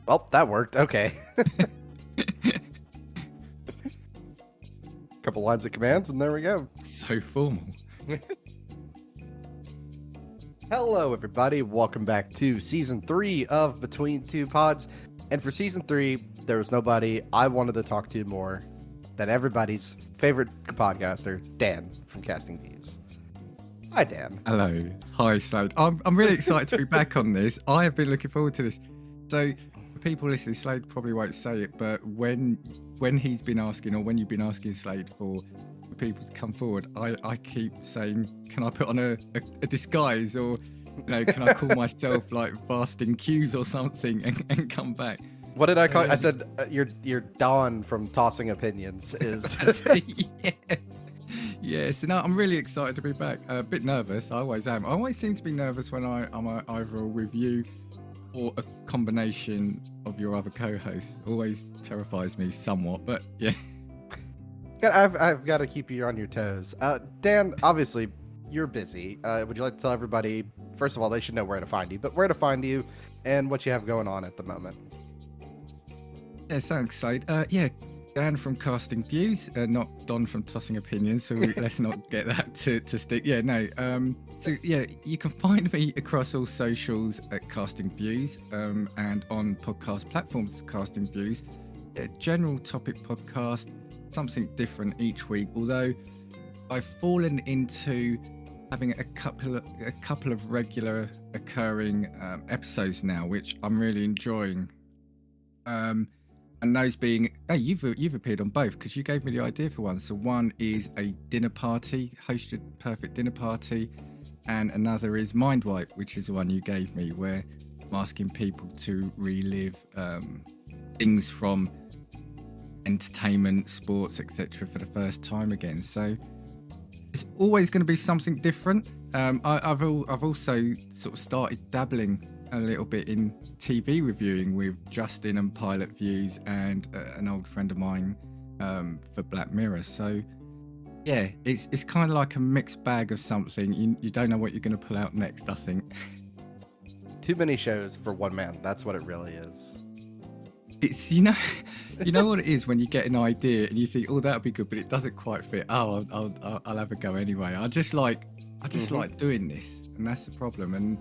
Well, that worked. Okay. Couple lines of commands, and there we go. So formal. Hello, everybody. Welcome back to Season 3 of Between Two Pods. And for Season 3, there was nobody I wanted to talk to more than everybody's favorite podcaster, Dan from Casting Views. Hi, Dan. Hello. Hi, Slade. I'm really excited to be back on this. I have been looking forward to this. So, for people listening, Slade probably won't say it, but when he's been asking, or when you've been asking Slade for people to come forward, I keep saying, can I put on a disguise, or can I call myself like fasting cues or something and come back? What did I call? I said you're Don from Tossing Opinions. Is yeah. So now I'm really excited to be back. A bit nervous. I always am. I always seem to be nervous when I'm either with you or a combination of your other co-hosts. Always terrifies me somewhat, but yeah. I've got to keep you on your toes. Dan, obviously, you're busy. Would you like to tell everybody, first of all, they should know where to find you, but where to find you and what you have going on at the moment? Yeah, thanks, Slade. Yeah, Dan from Casting Views, not Don from Tossing Opinions, so let's not get that to stick. Yeah, no. So, yeah, you can find me across all socials at Casting Views and on podcast platforms, Casting Views. Yeah, general topic podcast, something different each week, although I've fallen into having a couple of regular occurring episodes now, which I'm really enjoying. And those being, hey, you've appeared on both because you gave me the idea for one. So one is a dinner party, hosted perfect dinner party, and another is Mind Wipe, which is the one you gave me, where I'm asking people to relive things from entertainment, sports, etc. for the first time again. So it's always going to be something different. I've also sort of started dabbling a little bit in TV reviewing with Justin and Pilot Views and an old friend of mine for Black Mirror. So yeah, it's kind of like a mixed bag of something. You don't know what you're going to pull out next, I think. Too many shows for one man. That's what it really is. It's you know what it is when you get an idea and you think, oh, that'll be good, but it doesn't quite fit. Oh, I'll have a go anyway. I just like doing this, and that's the problem. And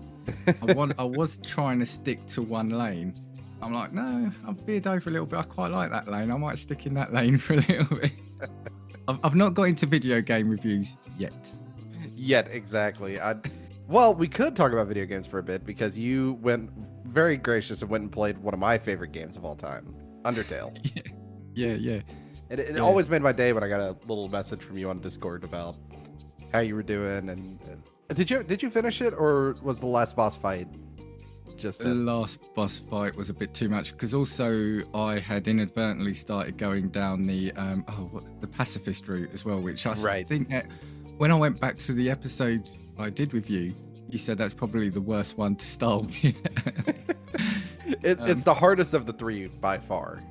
I was trying to stick to one lane. I'm like, no, I've veered over a little bit. I quite like that lane. I might stick in that lane for a little bit. I've not got into video game reviews yet. Exactly. Well, we could talk about video games for a bit because you went very gracious and went and played one of my favorite games of all time, Undertale. Yeah. It always made my day when I got a little message from you on Discord about how you were doing. And did you finish it, or was the last boss fight just the last boss fight was a bit too much? Because also I had inadvertently started going down the pacifist route as well, which I think that when I went back to the episode I did with you, you said that's probably the worst one to start with. It's the hardest of the three by far.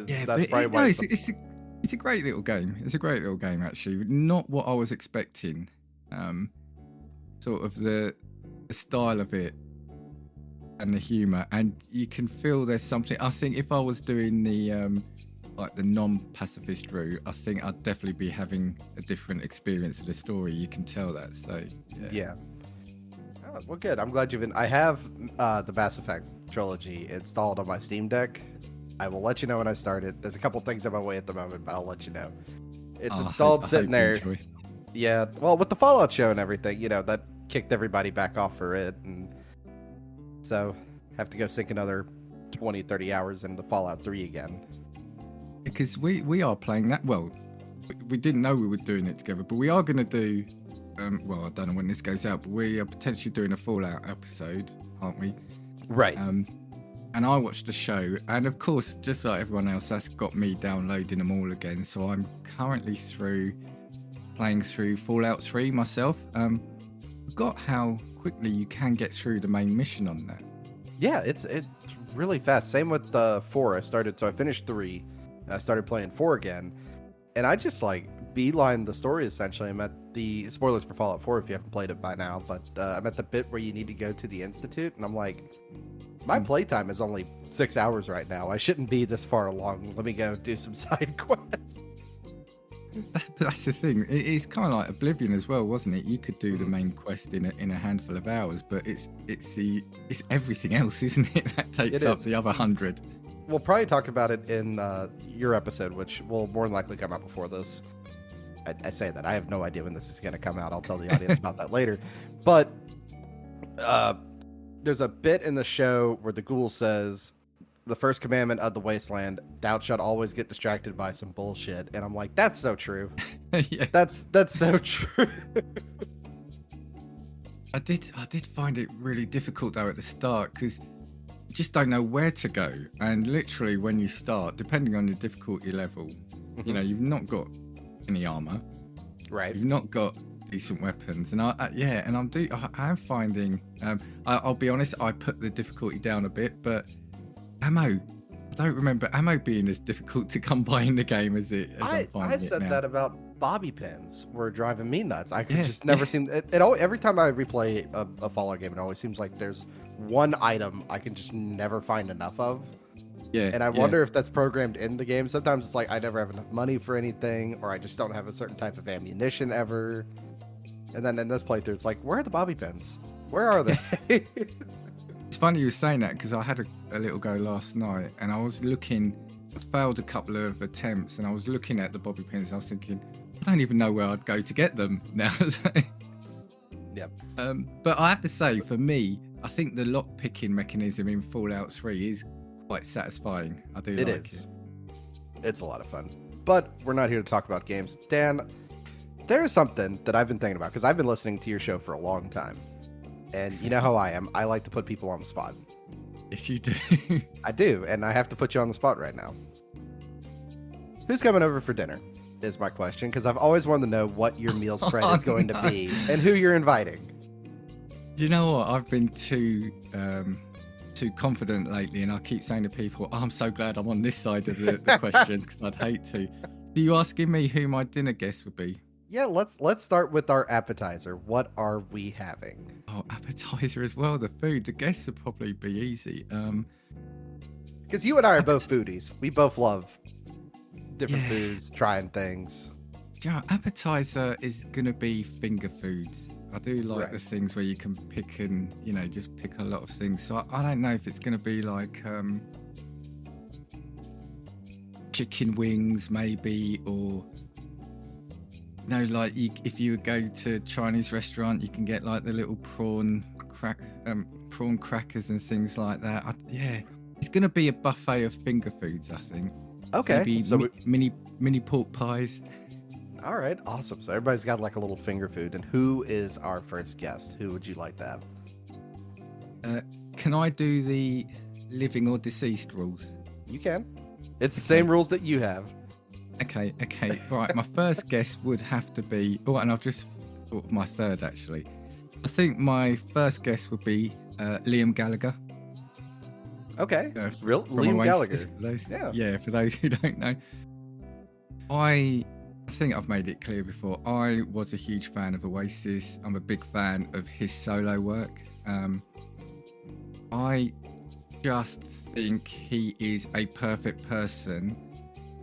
Yeah, that's probably why. It's a great little game. It's a great little game, actually. Not what I was expecting. Sort of the style of it and the humour, and you can feel there's something. I think if I was doing the like the non-pacifist route, I think I'd definitely be having a different experience of the story. You can tell that. So yeah. Oh, well, good. I'm glad you've been. I have the Mass Effect trilogy installed on my Steam Deck. I will let you know when I start it. There's a couple things on my way at the moment, but I'll let you know. It's installed, sitting there. Yeah, well, with the Fallout show and everything, that kicked everybody back off for it, and so have to go sink another 20, 30 hours into Fallout 3 again. Because we are playing that. Well, we didn't know we were doing it together, but we are going to do. Well, I don't know when this goes out, but we are potentially doing a Fallout episode, aren't we? Right. And I watched the show, and of course, just like everyone else, that's got me downloading them all again. So I'm currently playing through Fallout 3 myself. Forgot how quickly you can get through the main mission on that. Yeah, it's really fast. Same with 4. I finished 3. I started playing 4 again, and I just beeline the story essentially. I'm at the spoilers for Fallout 4 if you haven't played it by now, but I'm at the bit where you need to go to the Institute, and I'm like, My playtime is only 6 hours right now. I shouldn't be this far along. Let me go do some side quests. That's the thing. It's kind of like Oblivion as well, wasn't it? You could do the main quest in a handful of hours, but it's everything else, isn't it? That takes up the other 100. We'll probably talk about it in your episode, which will more than likely come out before this. I say that. I have no idea when this is going to come out. I'll tell the audience about that later. But there's a bit in the show where the ghoul says, the first commandment of the wasteland, thou shalt always get distracted by some bullshit. And I'm like, that's so true. Yeah. That's so true. I did find it really difficult though at the start, because you just don't know where to go. And literally when you start, depending on the difficulty level, you know, you've not got any armor. Right. You've not got decent weapons. And I am finding, I'll be honest, I put the difficulty down a bit, but ammo, I don't remember ammo being as difficult to come by in the game as I'm finding it now. I said that about bobby pins were driving me nuts. I could just never seem it. Every time I replay a Fallout game, it always seems like there's one item I can just never find enough of. Yeah, and I wonder if that's programmed in the game. Sometimes it's like I never have enough money for anything, or I just don't have a certain type of ammunition ever. And then in this playthrough, it's like, where are the bobby pins? Where are they? It's funny you were saying that, because I had a little go last night, and I was looking. I failed a couple of attempts, and I was looking at the bobby pins. And I was thinking, I don't even know where I'd go to get them now. Yep. But I have to say, for me, I think the lock picking mechanism in Fallout 3 is quite satisfying. I do like it. It's a lot of fun. But we're not here to talk about games. Dan, there's something that I've been thinking about, because I've been listening to your show for a long time. And you know how I am. I like to put people on the spot. Yes, you do. I do, and I have to put you on the spot right now. Who's coming over for dinner is my question, because I've always wanted to know what your meal spread is going to be and who you're inviting. You know what? I've been too confident lately, and I keep saying to people, I'm so glad I'm on this side of the questions, because I'd hate to. Are you asking me who my dinner guest would be? Yeah, let's start with our appetizer. What are we having? Oh, appetizer as well. The food. The guests would probably be easy. Because you and I are both foodies. We both love different foods, trying things. Yeah, appetizer is gonna be finger foods. I do like the things where you can pick and just pick a lot of things. So I don't know if it's gonna be like chicken wings maybe, or if you go to a Chinese restaurant, you can get like the little prawn crackers and things like that. It's going to be a buffet of finger foods, I think. Okay. Maybe so mini pork pies. All right, awesome. So everybody's got like a little finger food. And who is our first guest? Who would you like to have? Can I do the living or deceased rules? You can. It's the same rules that you have. Okay. Right, my first guess would have to be... Oh, and I've just thought of my third, actually. I think my first guess would be Liam Gallagher. Okay. Liam Gallagher. For those who don't know. I think I've made it clear before. I was a huge fan of Oasis. I'm a big fan of his solo work. I just think he is a perfect person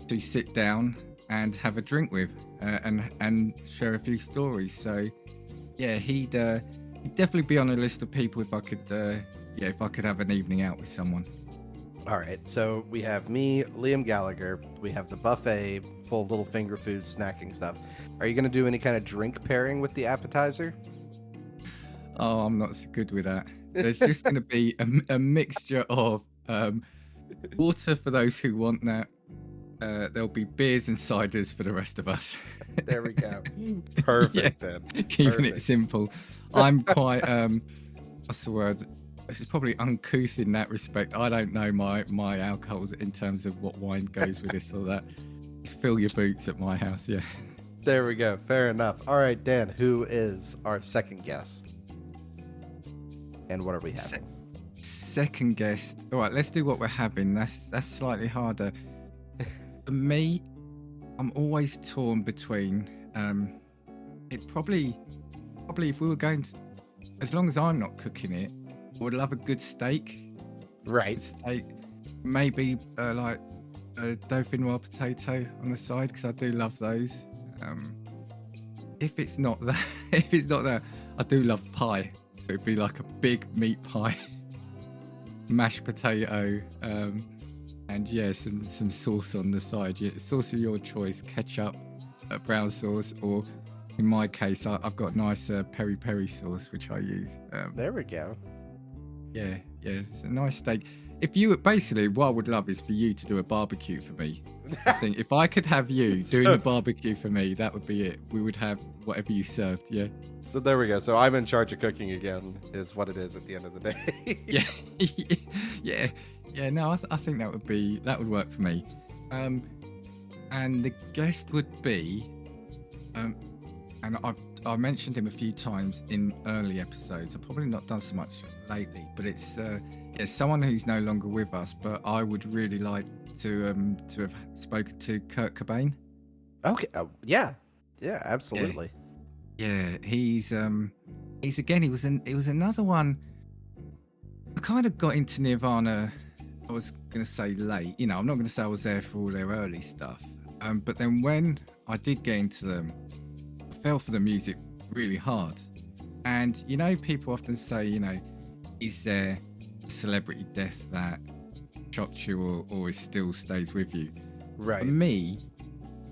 to sit down and have a drink with and share a few stories. So yeah, he'd definitely be on a list of people if I could have an evening out with someone. All right, so we have me, Liam Gallagher. We have the buffet full of little finger food, snacking stuff. Are you going to do any kind of drink pairing with the appetizer? Oh, I'm not so good with that. There's just going to be a mixture of water for those who want that. There'll be beers and ciders for the rest of us. There we go. Perfect, then. Keeping it simple. I'm quite, what's the word? It's probably uncouth in that respect. I don't know my alcohols in terms of what wine goes with this or that. Just fill your boots at my house, yeah. There we go. Fair enough. All right, Dan, who is our second guest? And what are we having? Second guest. All right, let's do what we're having. That's slightly harder. For me, I'm always torn between it probably if we were going to, as long as I'm not cooking it, I would love a good steak. Right. Steak, maybe like a dauphinoise potato on the side because I do love those. If it's not that, if it's not that, I do love pie. So it'd be like a big meat pie, mashed potato, and yeah, some sauce on the side. Yeah, sauce of your choice: ketchup, brown sauce, or in my case, I've got nice peri peri sauce which I use. There we go. Yeah, it's a nice steak. If you basically, what I would love is for you to do a barbecue for me. I think if I could have you doing a barbecue for me, that would be it. We would have whatever you served. Yeah. So there we go. So I'm in charge of cooking again, is what it is at the end of the day. yeah. No, I think that would work for me. And the guest would be, and I've mentioned him a few times in early episodes. I've probably not done so much lately, but it's someone who's no longer with us. But I would really like to have spoken to Kurt Cobain. Okay. Yeah, absolutely. Yeah, he's again. He was another one. I kind of got into Nirvana. I was gonna say late. You know, I'm not gonna say I was there for all their early stuff. But then when I did get into them, I fell for the music really hard. And you know, people often say, you know, is there a celebrity death that shocks you or it still stays with you? Right. For me,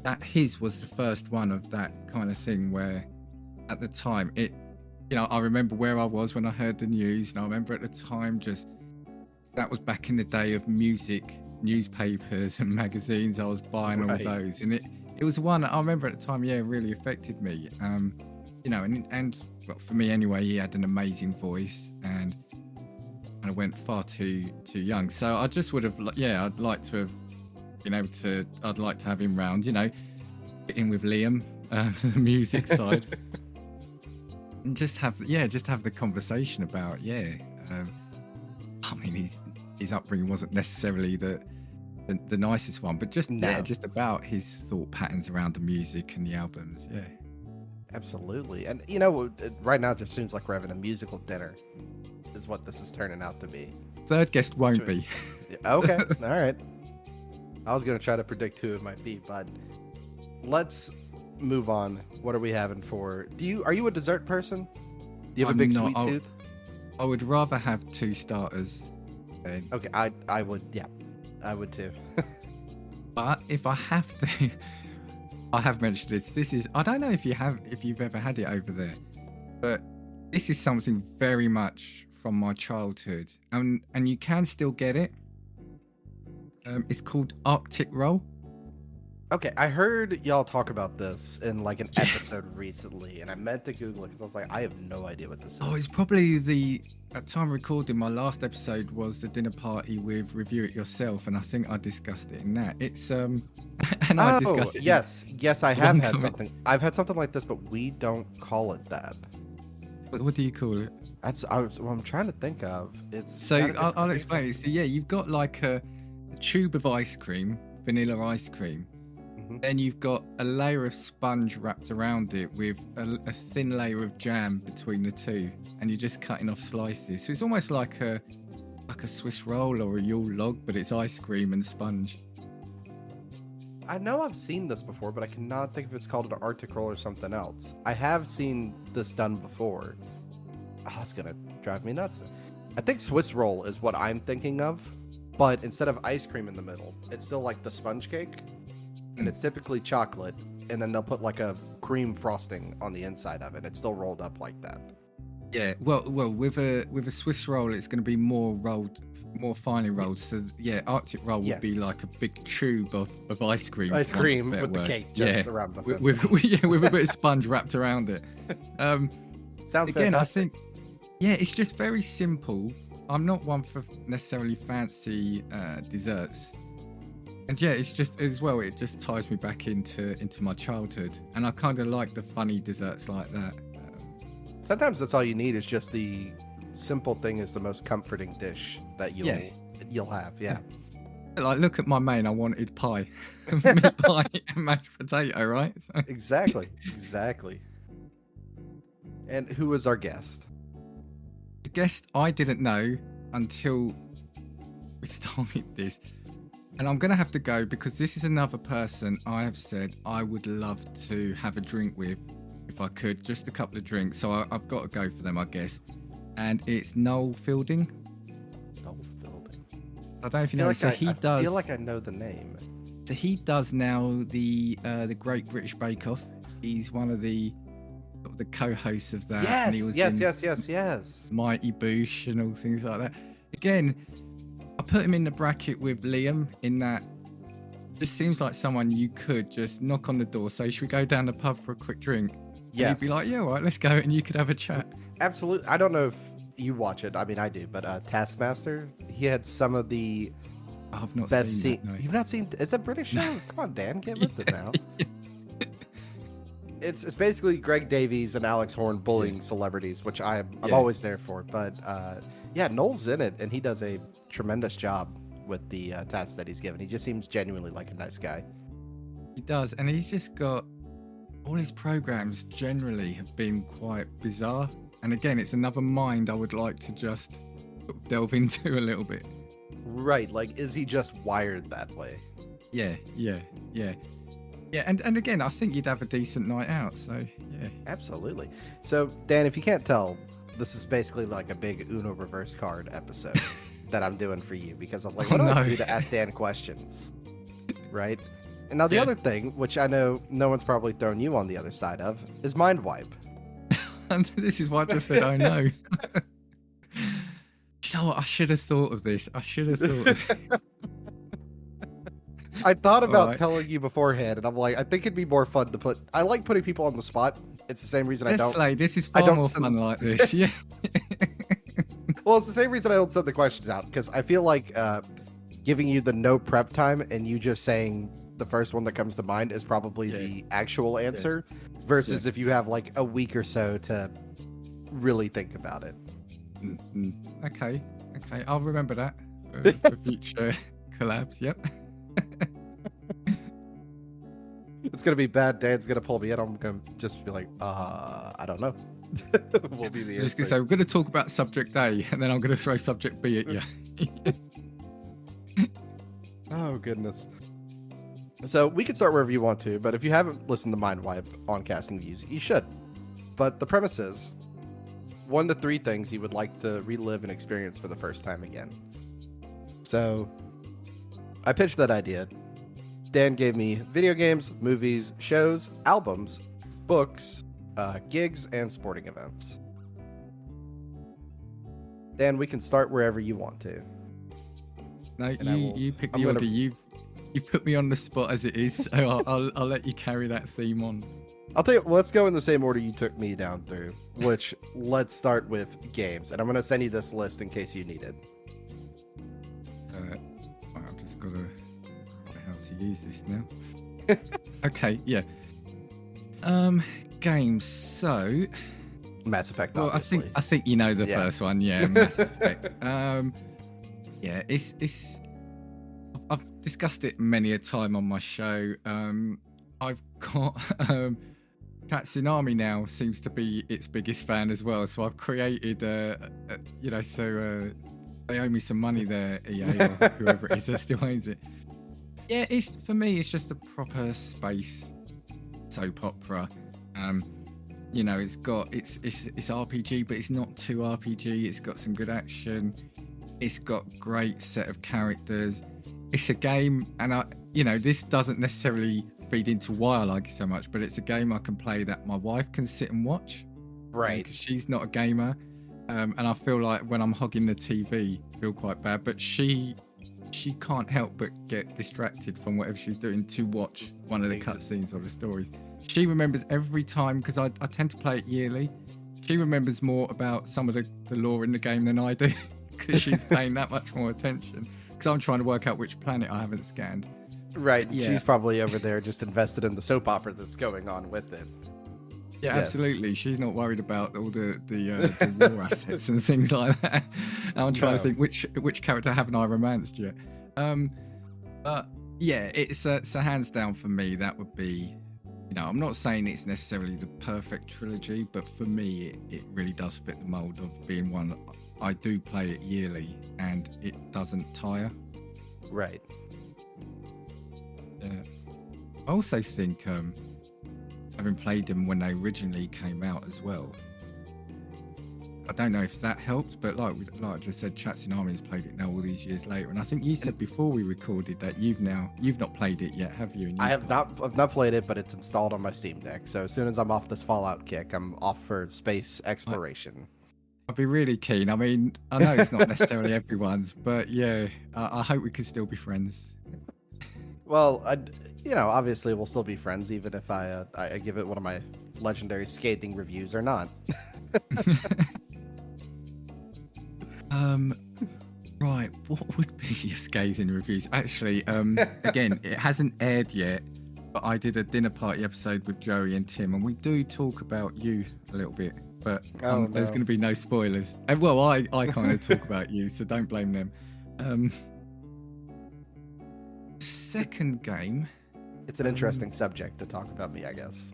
that his was the first one of that kind of thing where, at the time, it, you know, I remember where I was when I heard the news, and I remember at the time that was back in the day of music, newspapers and magazines. I was buying all those, and it was one I remember at the time. Yeah, really affected me. You know, and well, for me anyway, he had an amazing voice, and I went far too young. So I just would have, I'd like to have been able to. I'd like to have him round. You know, fit in with Liam, the music side. And just have the conversation about I mean, his upbringing wasn't necessarily the nicest one, but just about his thought patterns around the music and the albums. Yeah, absolutely. And you know, right now it just seems like we're having a musical dinner, is what this is turning out to be. Third guest won't be. Okay, all right. I was gonna try to predict who it might be, but let's move on. What are we having for? Are you a dessert person? Do you have a big sweet tooth? I would rather have 2 starters. Okay, I would. Yeah, I would too. But if I have to, I have mentioned this. This is, I don't know if you've ever had it over there, but this is something very much from my childhood, and you can still get it. It's called Arctic Roll. Okay, I heard y'all talk about this in like an episode recently, and I meant to Google it because I was like, I have no idea what this is. Oh, it's probably at time recording, my last episode was the dinner party with Review It Yourself, and I think I discussed it in that. It's I discussed it. Yes, I have had something. I've had something like this, but we don't call it that. What do you call it? What I'm trying to think of. I'll explain it. So yeah, you've got like a tube of ice cream, vanilla ice cream. Then you've got a layer of sponge wrapped around it with a thin layer of jam between the two, and you're just cutting off slices. So it's almost like a Swiss roll or a Yule log, but it's ice cream and sponge. I know I've seen this before, but I cannot think if it's called an Arctic roll or something else. I have seen this done before. Oh, it's gonna drive me nuts. I think Swiss roll is what I'm thinking of, but instead of ice cream in the middle, it's still like the sponge cake. And it's typically chocolate, and then they'll put like a cream frosting on the inside of it. It's still rolled up like that. Yeah, well, with a Swiss roll, it's going to be more finely rolled. So yeah, Arctic roll would be like a big tube of ice cream. Ice cream with the cake just around the with a bit of sponge wrapped around it. Sounds again, fantastic. I think it's just very simple. I'm not one for necessarily fancy desserts. And yeah, it's just as well. It just ties me back into my childhood, and I kind of like the funny desserts like that. Sometimes that's all you need. Is just the simple thing is the most comforting dish that you'll have. Yeah. Like, look at my main. I wanted pie, meat pie and mashed potato, right? So. Exactly. And who is our guest? The guest I didn't know until we started this. And I'm going to have to go because this is another person I have said I would love to have a drink with if I could, just a couple of drinks. So I've got to go for them, I guess. And it's Noel Fielding. Noel Fielding. I don't know if you know. I feel like I know the name. So he does now the Great British Bake Off. He's one of the co-hosts of that. Yes, and he was yes. Mighty Boosh and all things like that. Again, I put him in the bracket with Liam in that this seems like someone you could just knock on the door, say, should we go down the pub for a quick drink? Yeah. He'd be like, yeah, all right, let's go. And you could have a chat. Absolutely. I don't know if you watch it. I mean, I do. But Taskmaster, he had some of the I've not best seen that, no. You've not seen... It's a British show. Come on, Dan. Get with it now. It's basically Greg Davies and Alex Horn bullying celebrities, which I'm always there for. But Noel's in it, and he does a tremendous job with the tasks that he's given. He just seems genuinely like a nice guy. He does, and he's just got all his programs generally have been quite bizarre. And again, it's another mind I would like to just sort of delve into a little bit. Right, like, is he just wired that way? Yeah. And again, I think you'd have a decent night out. So yeah, absolutely. So Dan, if you can't tell, this is basically like a big Uno reverse card episode that I'm doing for you because I was like, what do I do to ask Dan questions? Right? And now the other thing, which I know no one's probably thrown you on the other side of, is mind wipe. And this is why I just said, I know. You know what? I should have thought of this. I thought about telling you beforehand, and I'm like, I think it'd be more fun to put... I like putting people on the spot. It's the same reason I don't... Slade, this is far more fun like this, yeah. Well, it's the same reason I don't send the questions out, because I feel like giving you the no prep time and you just saying the first one that comes to mind is probably the actual answer, versus if you have like a week or so to really think about it. Okay. I'll remember that for future collabs, yep. It's gonna be bad. Dan's gonna pull me in. I'm gonna just be like, I don't know. Will be the answer. Just gonna say we're gonna talk about subject A, and then I'm gonna throw subject B at you. Oh goodness. So we can start wherever you want to, but if you haven't listened to Mind Wipe on Casting Views, you should. But the premise is 1 to 3 things you would like to relive and experience for the first time again. So I pitched that idea. Dan gave me video games, movies, shows, albums, books, gigs, and sporting events. Dan, we can start wherever you want to. No, you pick the order. You put me on the spot as it is, so I'll let you carry that theme on. I'll tell you, let's go in the same order you took me down through, which let's start with games. And I'm going to send you this list in case you need it. I've just got to how to use this now. Okay, yeah. Games. So Mass Effect. Well, obviously. I think you know the first one. Yeah, Mass Effect. Yeah, it's. I've discussed it many a time on my show. I've got Cat Tsunami now seems to be its biggest fan as well. So I've created, so they owe me some money there, EA or whoever it is that still owns it. Yeah, for me, it's just a proper space soap opera. It's got it's RPG, but it's not too RPG. It's got some good action. It's got great set of characters. It's a game, and this doesn't necessarily feed into why I like it so much, but it's a game I can play that my wife can sit and watch. Right. Because she's not a gamer, and I feel like when I'm hogging the TV, I feel quite bad. But she can't help but get distracted from whatever she's doing to watch one of the cutscenes or the stories. She remembers every time, because I tend to play it yearly. She remembers more about some of the lore in the game than I do, because she's paying that much more attention. Because I'm trying to work out which planet I haven't scanned. Right. Yeah. She's probably over there just invested in the soap opera that's going on with it. Yeah, absolutely. She's not worried about all the war assets and things like that. I'm trying to think which character haven't I romanced yet. But yeah, it's so hands down for me. That would be, I'm not saying it's necessarily the perfect trilogy, but for me, it really does fit the mold of being one I do play it yearly and it doesn't tire. Right. I also think, having played them when they originally came out as well, I don't know if that helped, but like I just said, Chatsunami's played it now all these years later, and I think you said before we recorded that you've not played it yet, have you? And I have not. I've not played it, but it's installed on my Steam Deck. So as soon as I'm off this Fallout kick, I'm off for space exploration. I'd be really keen. I mean, I know it's not necessarily everyone's, but yeah, I hope we can still be friends. Well, obviously we'll still be friends, even if I give it one of my legendary scathing reviews or not. Right, what would be your scathing reviews? Actually, again, it hasn't aired yet, but I did a dinner party episode with Joey and Tim, and we do talk about you a little bit, but there's going to be no spoilers. And, well, I kind of talk about you, so don't blame them. Second game. It's an interesting subject to talk about me, I guess.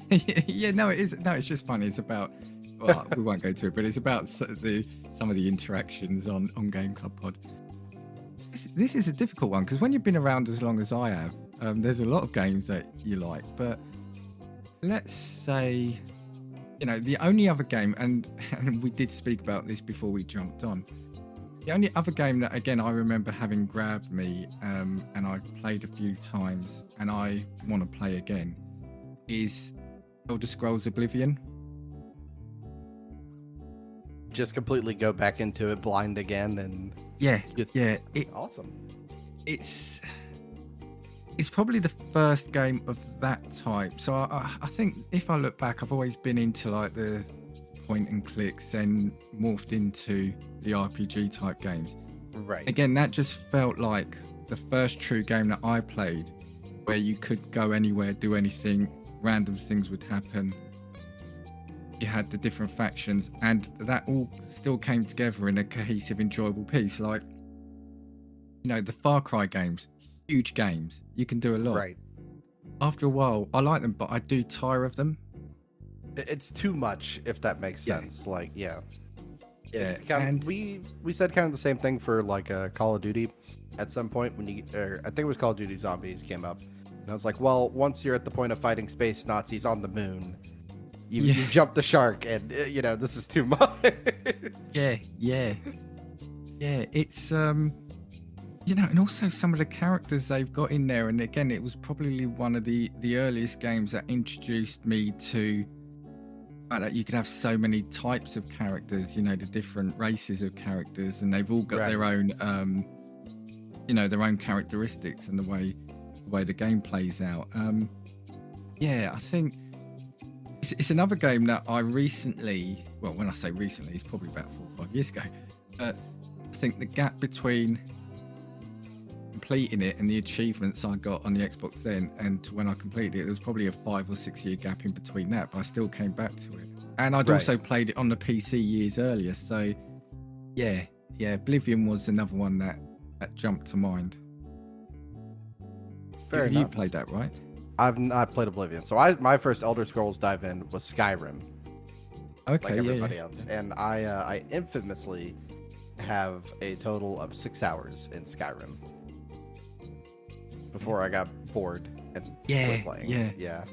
Yeah, no, it is. No, it's just funny. It's about. Well, we won't go to it, but it's about some of the interactions on Game Club Pod. This is a difficult one because when you've been around as long as I have, there's a lot of games that you like. But let's say, the only other game, and we did speak about this before we jumped on. The only other game that, again, I remember having grabbed me, and I played a few times, and I want to play again, is Elder Scrolls Oblivion. Just completely go back into it blind again, and awesome. It's probably the first game of that type. So I think if I look back, I've always been into like the point and clicks and morphed into the RPG type games. Right. Again, that just felt like the first true game that I played, where you could go anywhere, do anything, random things would happen. You had the different factions, and that all still came together in a cohesive, enjoyable piece. Like, the Far Cry games, huge games. You can do a lot. Right. After a while, I like them, but I do tire of them. It's too much, if that makes sense. Like, yeah. Yeah. And we said kind of the same thing for like Call of Duty at some point when I think it was Call of Duty Zombies came up, and I was like, well, once you're at the point of fighting space Nazis on the moon, you jump the shark, and this is too much. Yeah. It's and also some of the characters they've got in there, and again, it was probably one of the earliest games that introduced me to that you could have so many types of characters, the different races of characters, and they've all got their own their own characteristics and the way the game plays out. I think it's another game that I recently, well, when I say recently, it's probably about 4 or 5 years ago. I think the gap between completing it and the achievements I got on the Xbox then and to when I completed it, there was probably a 5 or 6 year gap in between that, but I still came back to it. And I'd also played it on the PC years earlier. So, yeah, Oblivion was another one that jumped to mind. Fair enough. You played that, right? I've not played Oblivion. So my first Elder Scrolls dive in was Skyrim. Okay, like everybody else. And I infamously have a total of 6 hours in Skyrim before I got bored and quit playing. Yeah.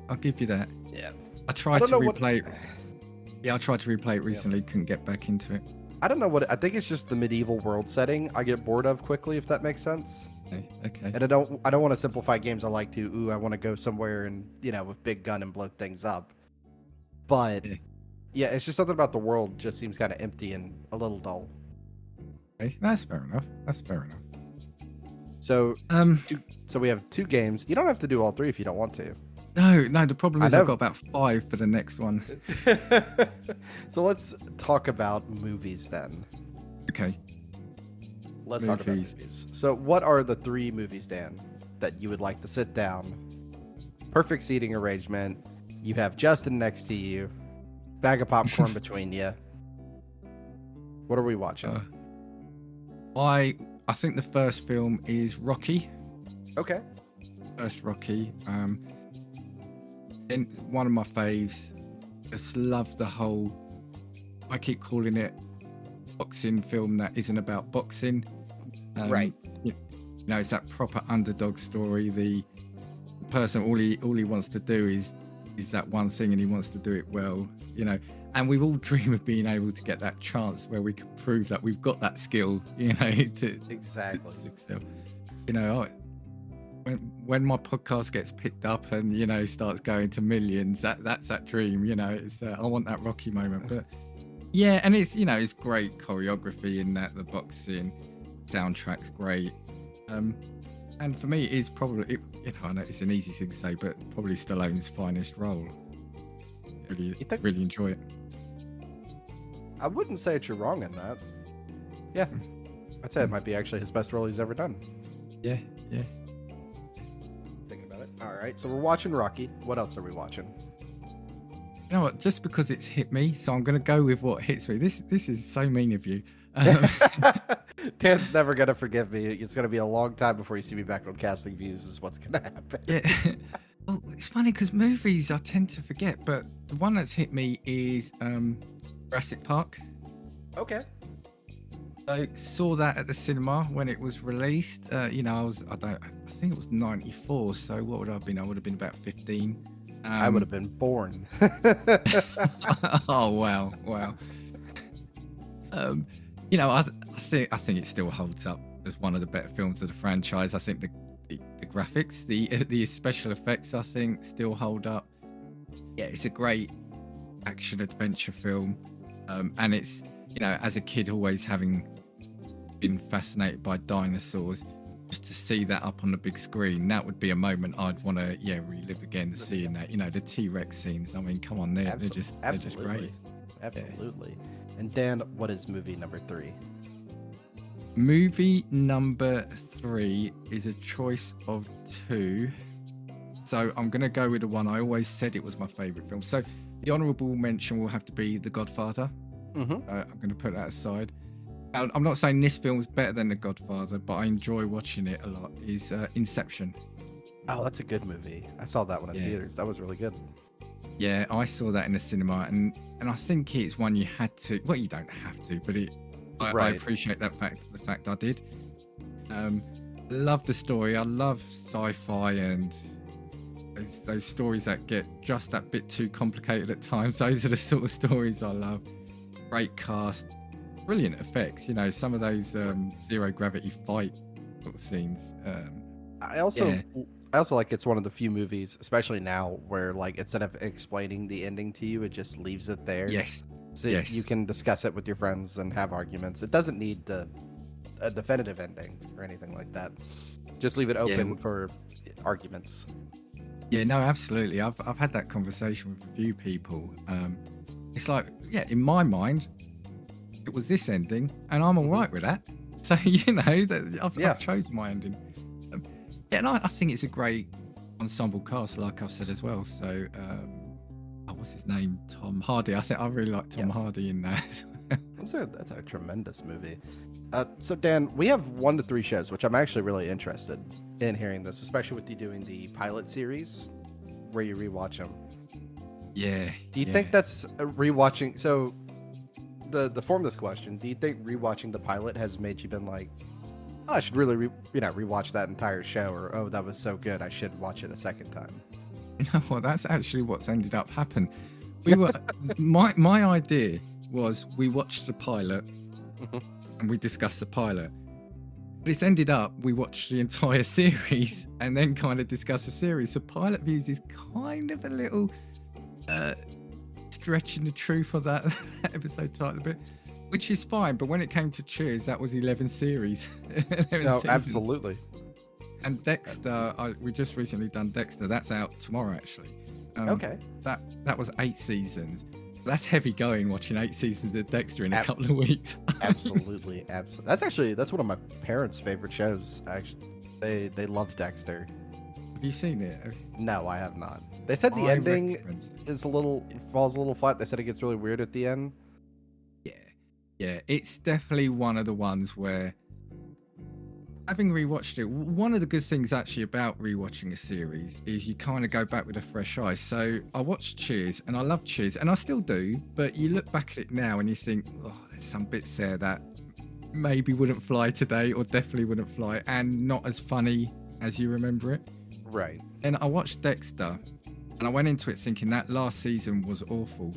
I'll give you that. Yeah. I tried to replay it. Yeah, I tried to replay it recently. Couldn't get back into it. I don't know I think it's just the medieval world setting I get bored of quickly, if that makes sense. Okay. And I don't want to simplify games. I like to. I want to go somewhere and with big gun and blow things up. But yeah, it's just something about the world just seems kind of empty and a little dull. Okay, that's fair enough. So so we have 2 games. You don't have to do all 3 if you don't want to. No. The problem is I've got about 5 for the next one. So let's talk about movies then. Okay. Let's talk about movies. So what are the 3 movies, Dan, that you would like to sit down? Perfect seating arrangement. You have Justin next to you. Bag of popcorn between you. What are we watching? I think the first film is Rocky. Okay. First Rocky. One of my faves. Just love the whole I keep calling it boxing film that isn't about boxing. Right. You know, it's that proper underdog story. The person, all he wants to do is that one thing, and he wants to do it well. You know, and we all dream of being able to get that chance where we can prove that we've got that skill. You know, to Exactly. to excel. You know, when my podcast gets picked up and starts going to millions, that's that dream. You know, it's I want that Rocky moment. But yeah, and it's it's great choreography in that. The boxing soundtrack's great. And for me, it is probably I know it's an easy thing to say, but probably Stallone's finest role. Really enjoy it. I wouldn't say that you're wrong in that. Yeah, I'd say it might be actually his best role he's ever done. Yeah. Thinking about it. All right, so we're watching Rocky. What else are we watching? You know what? Just because it's hit me, so I'm going to go with what hits me. This is so mean of you. Dan's never gonna forgive me. It's gonna be a long time before you see me back on Casting Views. Is what's gonna happen. Yeah. Well, it's funny because movies I tend to forget, but the one that's hit me is Jurassic Park. Okay. I saw that at the cinema when it was released. I think it was 94. So what would I have been? I would have been about 15. I would have been born. Oh wow. I think it still holds up as one of the better films of the franchise. I think the graphics, the special effects, I think still hold up. Yeah, it's a great action adventure film, and it's as a kid always having been fascinated by dinosaurs, just to see that up on the big screen, that would be a moment I'd want to relive again. Seeing that the T-Rex scenes. I mean, come on, they're just great. Absolutely. And Dan, what is movie number 3? Movie number 3 is a choice of 2. So I'm going to go with the one I always said it was my favourite film. So the honourable mention will have to be The Godfather. Mm-hmm. I'm going to put that aside. I'm not saying this film's better than The Godfather, but I enjoy watching it a lot, is Inception. Oh, that's a good movie. I saw that one in theaters. That was really good. Yeah, I saw that in the cinema, and I think it's one you had to. Well, you don't have to, but I appreciate the fact I did. Love the story. I love sci-fi and those stories that get just that bit too complicated at times. Those are the sort of stories I love. Great cast, brilliant effects. Some of those zero gravity fight sort of scenes. I also like it's one of the few movies, especially now, where like instead of explaining the ending to you, it just leaves it there. Yes. So you can discuss it with your friends and have arguments. It doesn't need a definitive ending or anything like that. Just leave it open for arguments. Yeah, no, absolutely. I've had that conversation with a few people. It's like, in my mind, it was this ending, and I'm all right with that. So I've chosen my ending. And I think it's a great ensemble cast, like I've said as well. So, what's his name? Tom Hardy. I really like Tom Hardy in that. That's a tremendous movie. So Dan, we have 1 to 3 shows, which I'm actually really interested in hearing this, especially with you doing the pilot series where you rewatch them. Yeah. Do you think that's rewatching? So the form of this question, do you think rewatching the pilot has made you been like, oh, I should really rewatch that entire show, or oh, that was so good, I should watch it a second time? Well, that's actually what's ended up happening. We were my idea was we watched the pilot and we discussed the pilot. But it's ended up we watched the entire series and then kind of discussed the series. So pilot views is kind of a little stretching the truth of that episode title a bit, which is fine. But when it came to Cheers, that was 11 series. 11 no, seasons. Absolutely. And Dexter, we just recently done Dexter. That's out tomorrow, actually. Okay. That was 8 seasons. That's heavy going, watching 8 seasons of Dexter in a couple of weeks. Absolutely. That's one of my parents' favorite shows. Actually, they love Dexter. Have you seen it? No, I have not. They said the ending falls a little flat. They said it gets really weird at the end. Yeah, it's definitely one of the ones where having rewatched it, one of the good things actually about rewatching a series is you kind of go back with a fresh eye. So I watched Cheers, and I love Cheers, and I still do. But you look back at it now, and you think, oh, there's some bits there that maybe wouldn't fly today, or definitely wouldn't fly, and not as funny as you remember it. Right. And I watched Dexter, and I went into it thinking that last season was awful.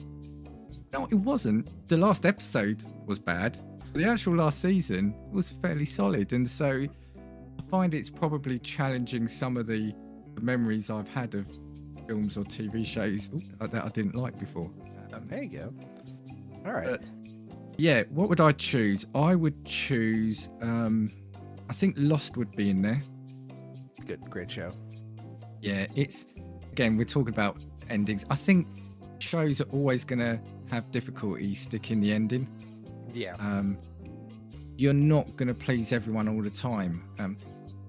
No, it wasn't. The last episode was bad. But the actual last season was fairly solid, and so I find it's probably challenging some of the memories I've had of films or TV shows that I didn't like before. There you go. All right. But, yeah, what would I choose? I would choose. I think Lost would be in there. Good, great show. Yeah, it's again we're talking about endings. I think shows are always going to have difficulty sticking the ending. Yeah. You're not going to please everyone all the time.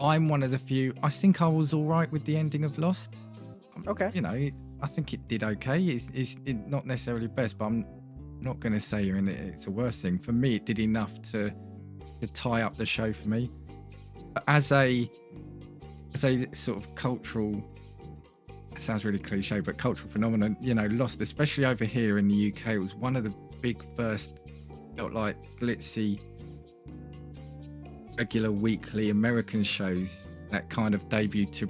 I'm one of the few. I think I was all right with the ending of Lost. Okay. You know, I think it did okay. It's not necessarily best, but I'm not going to say it's a worse thing. For me, it did enough to tie up the show for me. But as a sort of cultural, it sounds really cliche, but cultural phenomenon, you know, Lost, especially over here in the UK, it was one of the big first, felt like glitzy, regular weekly American shows that kind of debuted to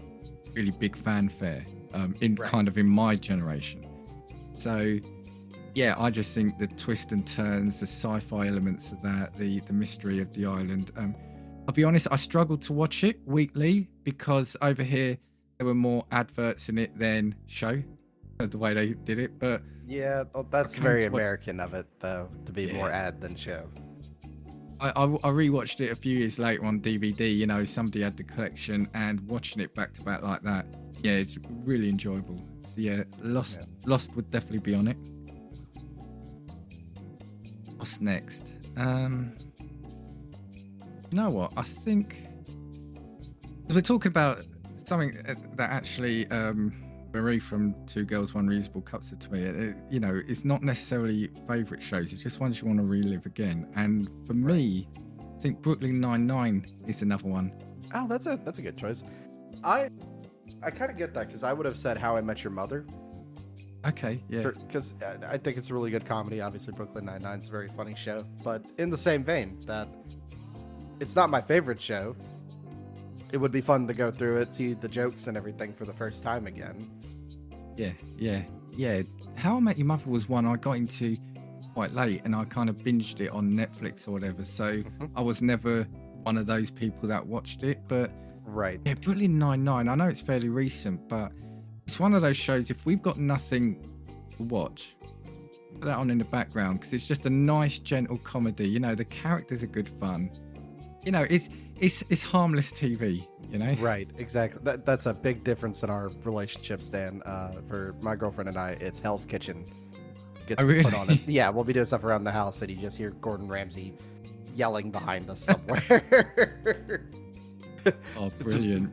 really big fanfare kind of in my generation. So yeah, I just think the twists and turns, the sci-fi elements of that, the mystery of the island. I'll be honest, I struggled to watch it weekly because over here there were more adverts in it than show, the way they did it. But yeah, well, that's very American of it, though, to be more ad than show. I rewatched it a few years later on DVD. You know, somebody had the collection, and watching it back to back like that, yeah, it's really enjoyable. So yeah, Lost would definitely be on it. What's next? You know what? I think we're talking about something that actually Marie from Two Girls, One Reasonable Cup said to me. You know, it's not necessarily favourite shows. It's just ones you want to relive again. And for me, I think Brooklyn Nine-Nine is another one. Oh, that's a good choice. I kind of get that because I would have said How I Met Your Mother. Okay, yeah. Because I think it's a really good comedy. Obviously, Brooklyn Nine-Nine is a very funny show. But in the same vein, that it's not my favorite show. It would be fun to go through it, see the jokes and everything for the first time again. Yeah. How I Met Your Mother was one I got into quite late, and I kind of binged it on Netflix or whatever. So I was never one of those people that watched it. But right. Yeah, Brooklyn Nine-Nine, I know it's fairly recent, but it's one of those shows, if we've got nothing to watch, put that on in the background, because it's just a nice, gentle comedy. You know, the characters are good fun. You know, it's harmless TV, you know? Right, exactly. That's a big difference in our relationship, Stan. For my girlfriend and I, it's Hell's Kitchen. Gets really? Put on it. Yeah, we'll be doing stuff around the house, and you just hear Gordon Ramsay yelling behind us somewhere. Oh, brilliant.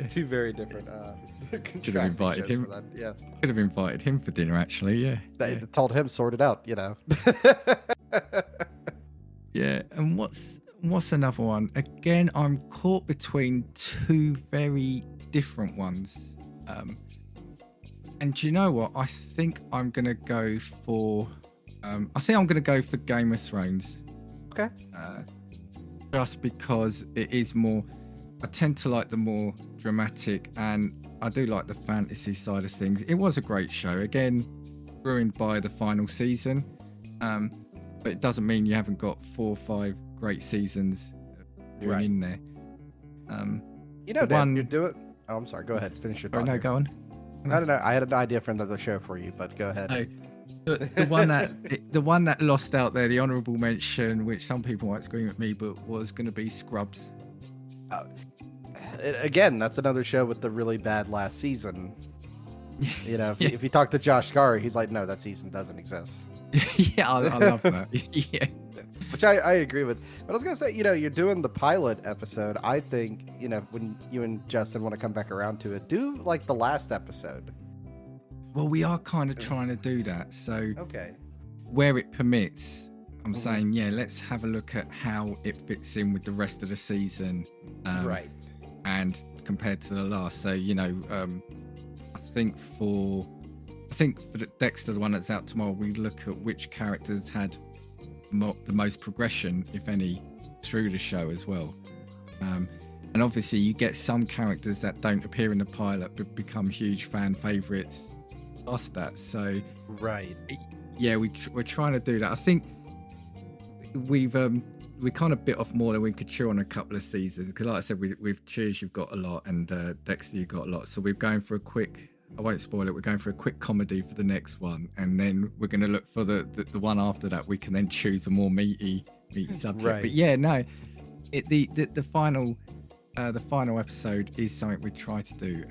Two very different should have invited him. Yeah. Could have invited him for dinner, actually, yeah. Told him, sort it out, you know. Yeah, and what's another one? Again, I'm caught between two very different ones. And do you know what? I think I'm gonna go for Game of Thrones. Okay. Just because it is more, I tend to like the more dramatic, and I do like the fantasy side of things. It was a great show. Again, ruined by the final season. But it doesn't mean you haven't got 4 or 5 great seasons in there. You know, Dan, you're doing. Oh, I'm sorry. Go ahead. Finish your thought. No, go on. I don't know. I had an idea for another show for you, but go ahead. No, the one that lost out there, the honourable mention, which some people might scream at me, but was going to be Scrubs. Again, that's another show with the really bad last season. You know, if you talk to Josh Scar, he's like, no, that season doesn't exist. Yeah, I love that. Yeah. Which I agree with. But I was going to say, you know, you're doing the pilot episode. I think, you know, when you and Justin want to come back around to it, do like the last episode. Well, we are kind of trying to do that. So okay, where it permits, I'm saying, yeah, let's have a look at how it fits in with the rest of the season, Right. and compared to the last. So I think for the Dexter, the one that's out tomorrow, we look at which characters had the most progression, if any, through the show as well. And obviously, you get some characters that don't appear in the pilot but become huge fan favorites past that. So, right, yeah, we're trying to do that. I think we kind of bit off more than we could chew on a couple of seasons, because, like I said, with Cheers, you've got a lot, and Dexter, you've got a lot. So we're going for a quick. I won't spoil it. We're going for a quick comedy for the next one, and then we're going to look for the one after that. We can then choose a more meaty subject. Right. But yeah, no, the final episode is something we try to do.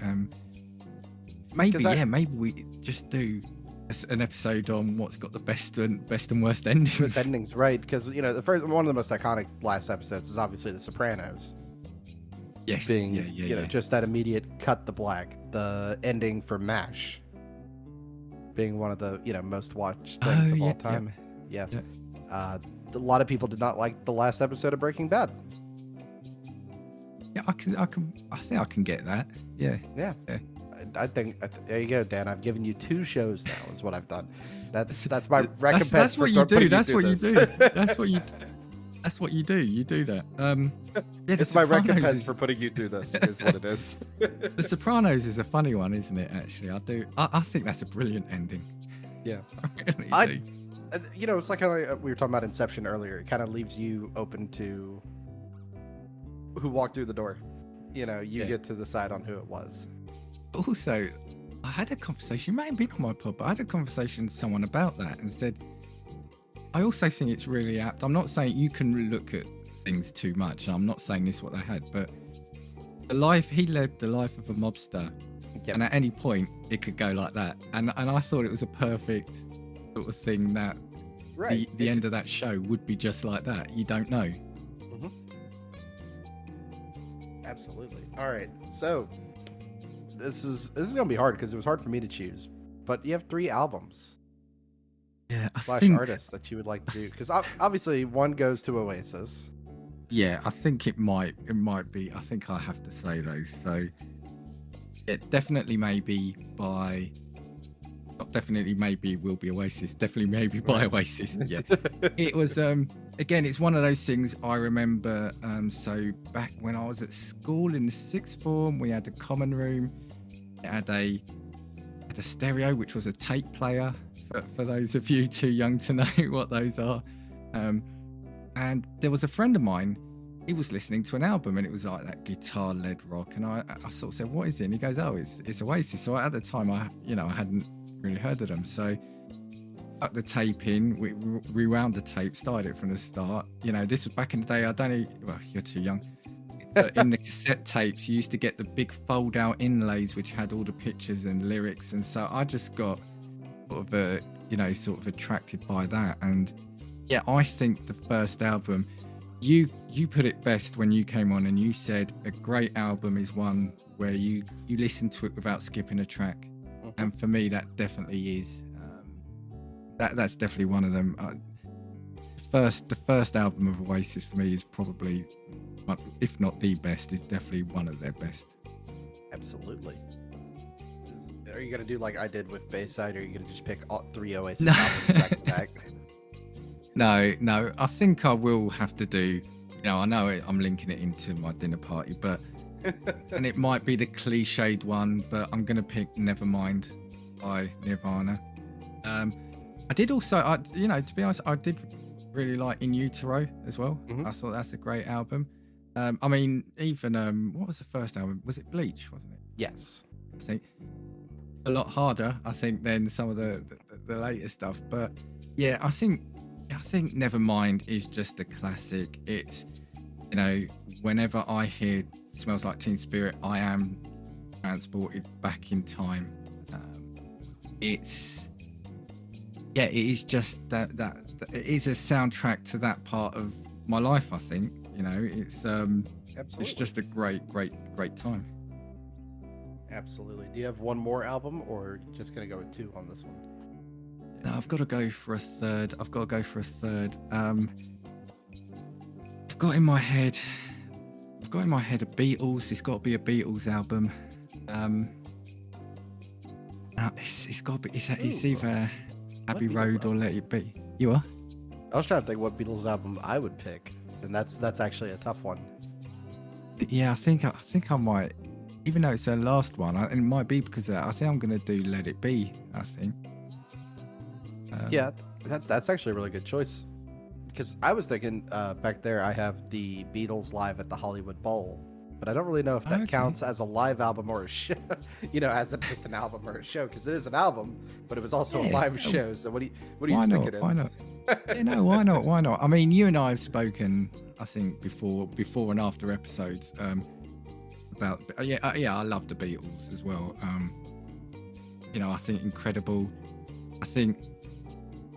Maybe we just do an episode on what's got the best and worst endings. The endings, right? Because the first one of the most iconic last episodes is obviously The Sopranos. Yes, being just that immediate cut the black. The ending for MASH being one of the most watched things of all time. Yeah. A lot of people did not like the last episode of Breaking Bad. Yeah, I think I can get that. Yeah. I think there you go, Dan. I've given you 2 shows now. Is what I've done. That's my recompense. That's what you do. That's what you do. That's what you do. You do that. Yeah, it's my recompense for putting you through this. Is what it is. The Sopranos is a funny one, isn't it? Actually, I think that's a brilliant ending. Yeah. I really do. It's like how we were talking about Inception earlier. It kind of leaves you open to who walked through the door. You get to decide on who it was. Also, I had a conversation. You may have been on my pod, but I had a conversation with someone about that and said, I also think it's really apt. I'm not saying you can look at things too much, and I'm not saying this is what they had, but he led the life of a mobster, and at any point it could go like that. And I thought it was a perfect sort of thing that the end of that show would be just like that. You don't know. Mm-hmm. Absolutely. All right, so this is gonna be hard because it was hard for me to choose, but you have 3 albums. Yeah, artists that you would like to do, because obviously one goes to Oasis. Yeah, I think it might be. I think I have to say those. So it definitely maybe by. Not definitely maybe will be Oasis. Definitely maybe by Oasis. Yeah, it was. Again, it's one of those things I remember. So back when I was at school in the 6th form, we had a common room. It had a stereo, which was a tape player. For those of you too young to know what those are. And there was a friend of mine, he was listening to an album, and it was like that guitar-led rock, and I sort of said, what is it? And he goes, oh, it's Oasis. So at the time, I hadn't really heard of them. So put the tape in, we rewound the tape, started it from the start. This was back in the day, well, you're too young. But in the cassette tapes, you used to get the big fold-out inlays, which had all the pictures and lyrics, and so I just got sort of attracted by that. And yeah, I think the first album, you put it best when you came on, and you said a great album is one where you listen to it without skipping a track. Mm-hmm. And for me, that definitely is that's definitely one of them. The first album of Oasis for me is probably, if not the best, is definitely one of their best. Absolutely. Are you gonna do like I did with Bayside, or are you gonna just pick all 3 Oasis albums back to back? No. I think I will have to do. I know I'm linking it into my dinner party, but and it might be the cliched one, but I'm gonna pick Nevermind by Nirvana. I did also, to be honest, I did really like In Utero as well. Mm-hmm. I thought that's a great album. I mean, even what was the first album? Was it Bleach? Wasn't it? Yes. I think. A lot harder, I think, than some of the later stuff. But yeah, I think Nevermind is just a classic. It's, whenever I hear Smells Like Teen Spirit, I am transported back in time. It is just that it is a soundtrack to that part of my life. I think it's just a great time. Absolutely. Do you have one more album, or just gonna go with 2 on this one? No, I've got to go for a third. I've got in my head. I've got in my head a Beatles. It's got to be a Beatles album. It's got to be. It's either Abbey Road or Let It Be. You are? I was trying to think what Beatles album I would pick, and that's actually a tough one. Yeah, I think I might. Even though it's their last one, and it might be because of that. I think I'm going to do Let It Be. I think. Yeah, that's actually a really good choice. Because I was thinking back there, I have the Beatles live at the Hollywood Bowl, but I don't really know if that counts as a live album or a show. As just an album or a show, because it is an album, but it was also a live show. So what do you thinking? Why not? Yeah, no, why not? Why not? I mean, you and I have spoken, I think, before and after episodes about. I love the Beatles as well. I think incredible. I think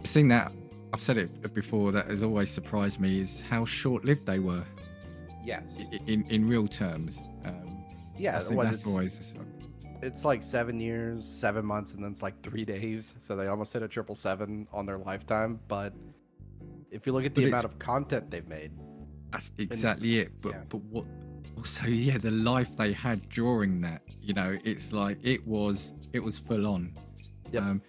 the thing that I've said it before that has always surprised me is how short-lived they were. Yes. In real terms. Yeah, I think that's always. It's like 7 years, 7 months, and then it's like 3 days. So they almost hit a 777 on their lifetime. But if you look at the amount of content they've made, that's exactly it. But what? Also, the life they had during that. It's like it was full on. Yep.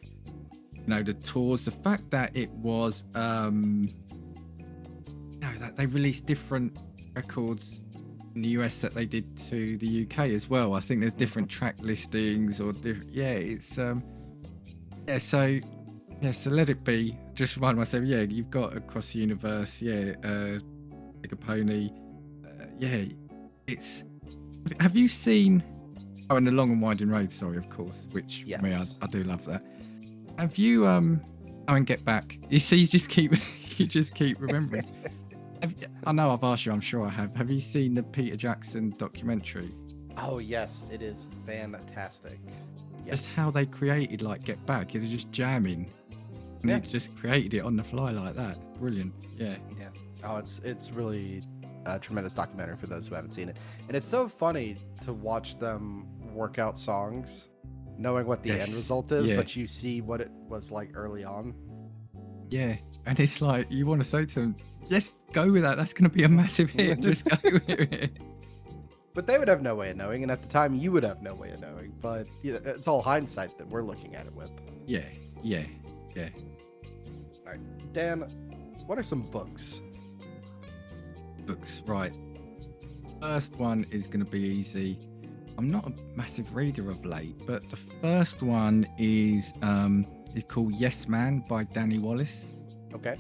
The tours, the fact that it was, that they released different records in the US that they did to the UK as well. I think there's different track listings or so Let It Be. Just remind myself, you've got Across the Universe, Big a Pony, it's. Have you seen? Oh, and The Long and Winding Road, sorry, of course. Which I do love that. Have you and Get Back? You see, you just keep remembering. I know I've asked you. I'm sure I have. Have you seen the Peter Jackson documentary? Oh yes, it is fantastic. Just how they created Get Back. They're just jamming, and they just created it on the fly like that. Brilliant. Yeah. Yeah. Oh, it's really a tremendous documentary for those who haven't seen it, and it's so funny to watch them work out songs, knowing what the end result is, but you see what it was like early on. Yeah, and it's like you want to say to them, "Yes, go with that. That's going to be a massive hit. Just go with it." But they would have no way of knowing, and at the time, you would have no way of knowing. But it's all hindsight that we're looking at it with. Yeah. All right, Dan, what are some books? Books, right. First one is going to be easy. I'm not a massive reader of late, but the first one is called Yes Man by Danny Wallace. Okay.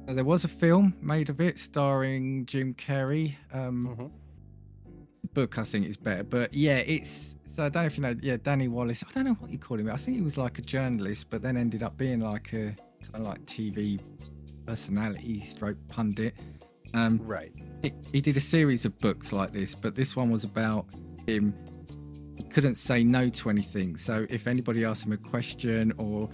There was a film made of it starring Jim Carrey. Book I think is better, but it's. So I don't know if you know. Danny Wallace. I don't know what you call him. I think he was like a journalist, but then ended up being like a kind of like TV personality stroke pundit. Right. He did a series of books like this, but this one was about him. He couldn't say no to anything. So if anybody asked him a question, or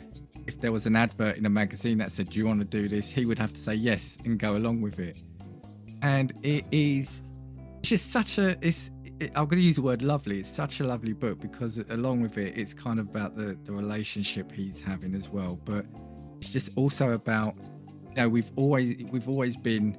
if there was an advert in a magazine that said, "Do you want to do this?" he would have to say yes and go along with it. And it's just such a. I'm going to use the word lovely. It's such a lovely book because along with it, it's kind of about the relationship he's having as well. But it's just also about, we've always been,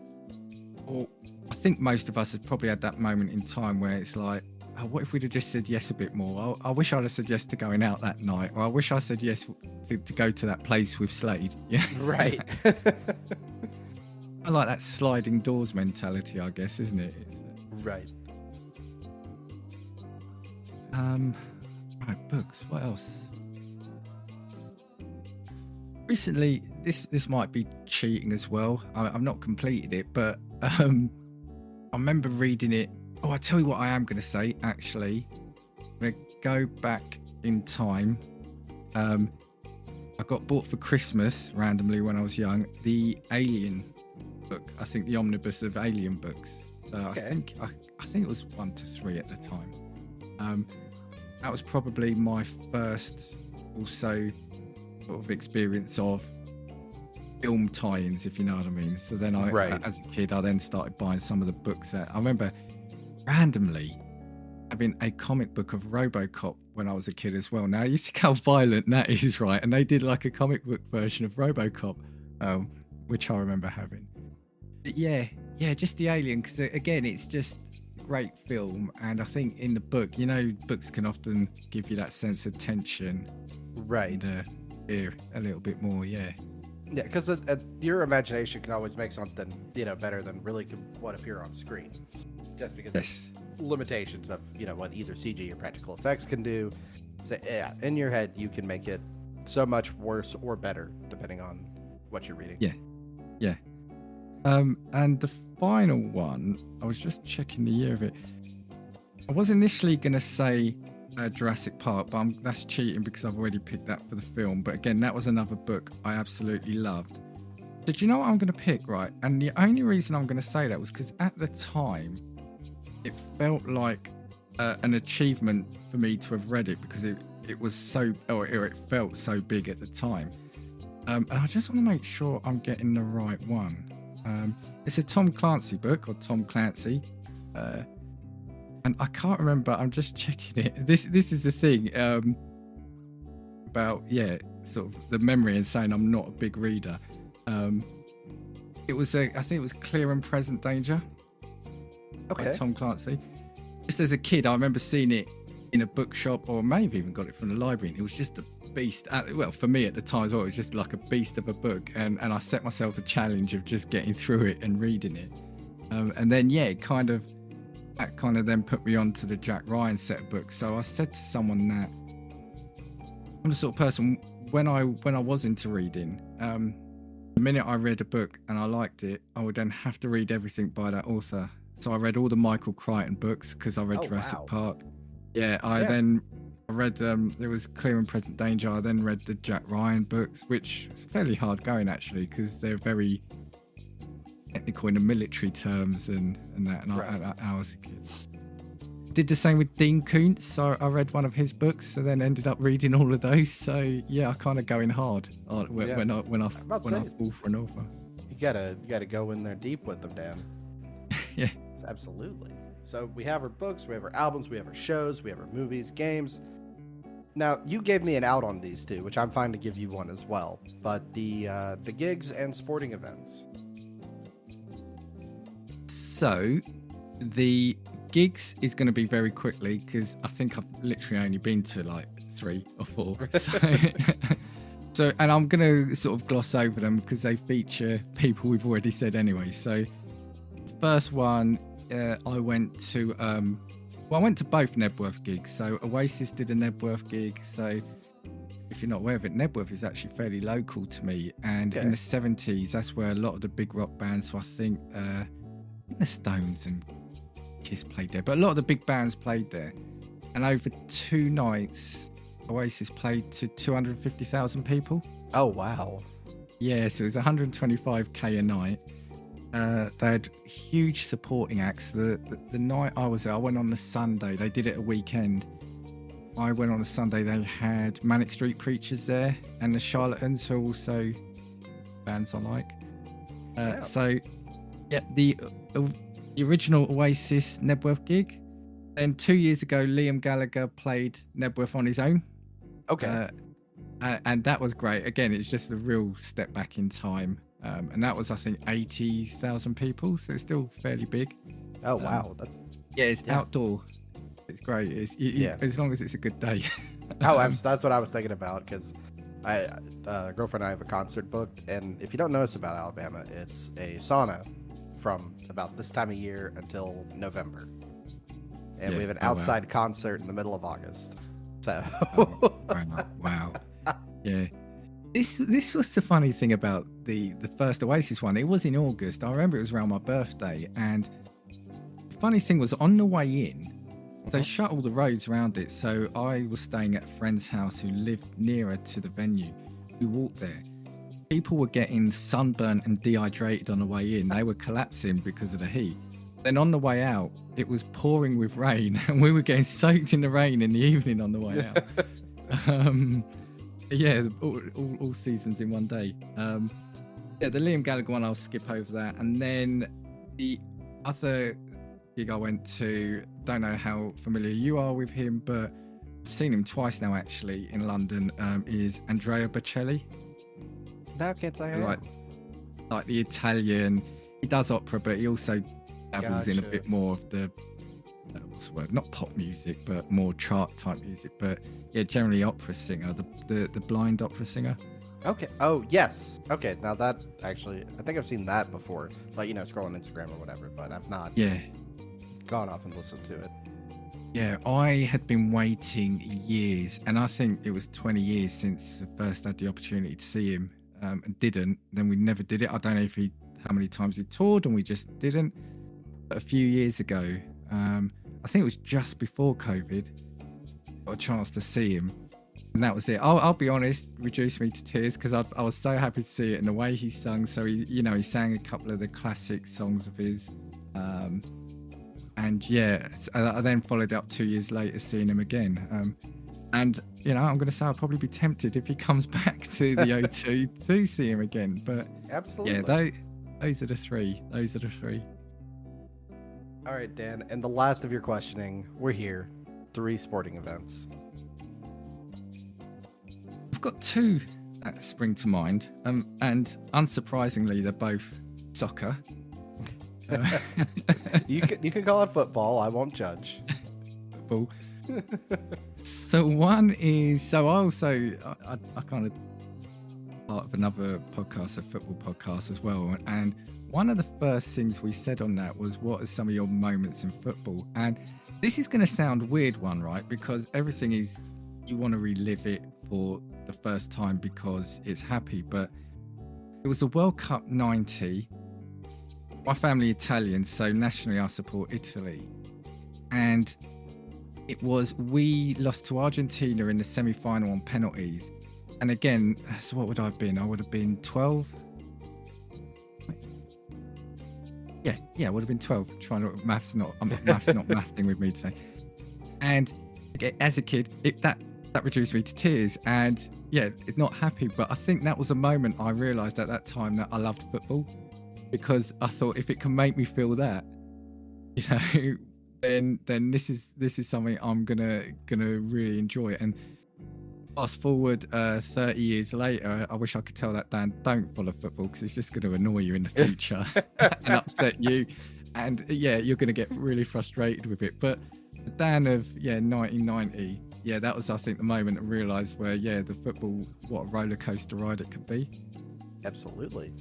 or I think most of us have probably had that moment in time where it's like, oh, what if we'd have just said yes a bit more? I wish I'd have said yes to going out that night, or I wish I said yes to go to that place with Slade. Yeah, right. I like that sliding doors mentality, I guess, isn't it? Right. Right, books. What else? Recently, this might be cheating as well. I've not completed it, but I remember reading it. Oh, I tell you what I am going to say, actually. I'm going to go back in time. I got bought for Christmas, randomly, when I was young, the Alien book. I think the omnibus of Alien books. So okay. I think it was 1 to 3 at the time. That was probably my first also sort of experience of film tie-ins, if you know what I mean. So then as a kid, I then started buying some of the books that I remember randomly having a comic book of RoboCop when I was a kid as well. Now you see how violent that is, right? And they did like a comic book version of RoboCop, which I remember having. But yeah, just the Alien, because again, it's just a great film. And I think in the book, you know, books can often give you that sense of tension, Right. And fear a little bit more. Yeah, because your imagination can always make something, you know, better than really what appear on screen. Just because yes, limitations of, you know, what either CG or practical effects can do. So yeah, in your head you can make it so much worse or better depending on what you're reading. yeah. And the final one, I was just checking the year of it. I was initially going to say Jurassic Park, but that's cheating because I've already picked that for the film. But again, that was another book I absolutely loved. Did you know what I'm going to pick, right? And the only reason I'm going to say that was because at the time, it felt like an achievement for me to have read it, because it was so, or it felt so big at the time. And I just want to make sure I'm getting the right one. It's a Tom Clancy book, or Tom Clancy, and I can't remember. I'm just checking it. This is the thing about sort of the memory and saying I'm not a big reader. It was I think it was Clear and Present Danger. Okay. By Tom Clancy. Just as a kid, I remember seeing it in a bookshop, or maybe even got it from the library, and it was just a beast. Well, for me at the time as well, it was just like a beast of a book, and I set myself a challenge of just getting through it and reading it. And then that kind of then put me on to the Jack Ryan set of books. So I said to someone that I'm the sort of person, when I was into reading, the minute I read a book and I liked it, I would then have to read everything by that author. So I read all the Michael Crichton books because I read Jurassic Park. Yeah, I read there was Clear and Present Danger. I then read the Jack Ryan books, which is fairly hard going actually, because they're very technical in the military terms and that. And right. I was a kid. Did the same with Dean Koontz. So I read one of his books, so then ended up reading all of those. So yeah, I kind of go in hard when I fall for an author. You gotta go in there deep with them, Dan. Yeah, absolutely. So we have our books, we have our albums, we have our shows, we have our movies, games. Now you gave me an out on these two, which I'm fine to give you one as well. But the gigs and sporting events. So the gigs is going to be very quickly, because I think I've literally only been to like 3 or 4. So and I'm going to sort of gloss over them because they feature people we've already said anyway. So the first one, I went to both Nebworth gigs. So Oasis did a Nebworth gig. So if you're not aware of it, Nebworth is actually fairly local to me. And in the 70s, that's where a lot of the big rock bands, so I think the Stones and Kiss played there, but a lot of the big bands played there. And over 2 nights, Oasis played to 250,000 people. Oh, wow. Yeah, so it was 125k a night. They had huge supporting acts. The night I was there, I went on the Sunday. They did it a weekend. I went on a Sunday. They had Manic Street Preachers there, and the Charlatans, who are also bands I like. So, yeah, the original Oasis Nebworth gig. Then 2 years ago, Liam Gallagher played Nebworth on his own. Okay. And that was great. Again, it's just a real step back in time. And that was, I think, 80,000 people, so it's still fairly big. Oh, wow. It's outdoor. It's great. As long as it's a good day. That's what I was thinking about, because girlfriend and I have a concert booked, and if you don't know us about Alabama, it's a sauna from about this time of year until November. And we have an outside concert in the middle of August. So wow. Yeah. This was the funny thing about the first Oasis one. It was in August. I remember it was around my birthday, and the funny thing was, on the way in, they shut all the roads around it. So I was staying at a friend's house who lived nearer to the venue. We walked there. People were getting sunburnt and dehydrated on the way in. They were collapsing because of the heat. Then on the way out, it was pouring with rain, and we were getting soaked in the rain in the evening on the way out. All seasons in one day. The Liam Gallagher one, I'll skip over that. And then the other gig I went to, don't know how familiar you are with him, but I've seen him twice now actually in London. Is Andrea Bocelli. No, can't say I Like the Italian. He does opera, but he also dabbles in a bit more of the what's the word? Not pop music, but more chart type music. But yeah, generally opera singer, the blind opera singer. Okay. Oh, yes. Okay. Now that actually, I think I've seen that before. Like, scrolling Instagram or whatever, but I've not gone off and listened to it. Yeah, I had been waiting years, and I think it was 20 years since I first had the opportunity to see him, and didn't. Then we never did it. I don't know how many times he toured, and we just didn't. But a few years ago, I think it was just before COVID, got a chance to see him. And that was it. I'll be honest, reduced me to tears because I was so happy to see it and the way he sung. So he sang a couple of the classic songs of his, and yeah, I then followed up 2 years later seeing him again. And I'm going to say I'll probably be tempted if he comes back to the O2 to see him again. But absolutely, yeah, those are the three. Those are the three. All right, Dan. And the last of your questioning, we're here. 3 sporting events. I've got 2 that spring to mind, and unsurprisingly, they're both soccer. You can call it football. I won't judge. Football. So one is I kind of part of another podcast, a football podcast as well, and one of the first things we said on that was, what are some of your moments in football? And this is going to sound weird one, right? Because everything is, you want to relive it for the first time because it's happy. But it was the World Cup 90. My family Italian, so nationally I support Italy. And we lost to Argentina in the semi-final on penalties. And again, so what would I have been? I would have been 12. Yeah, I would have been 12. Trying to maths not mathing with me today. And as a kid, that reduced me to tears. And yeah, not happy. But I think that was a moment I realised at that time that I loved football, because I thought if it can make me feel that, then this is something I'm gonna really enjoy. And fast forward 30 years later, I wish I could tell that Dan, don't follow football because it's just going to annoy you in the future and upset you, and yeah, you're going to get really frustrated with it. But the Dan of 1990, that was, I think, the moment I realised where the football, what a roller coaster ride it could be. Absolutely.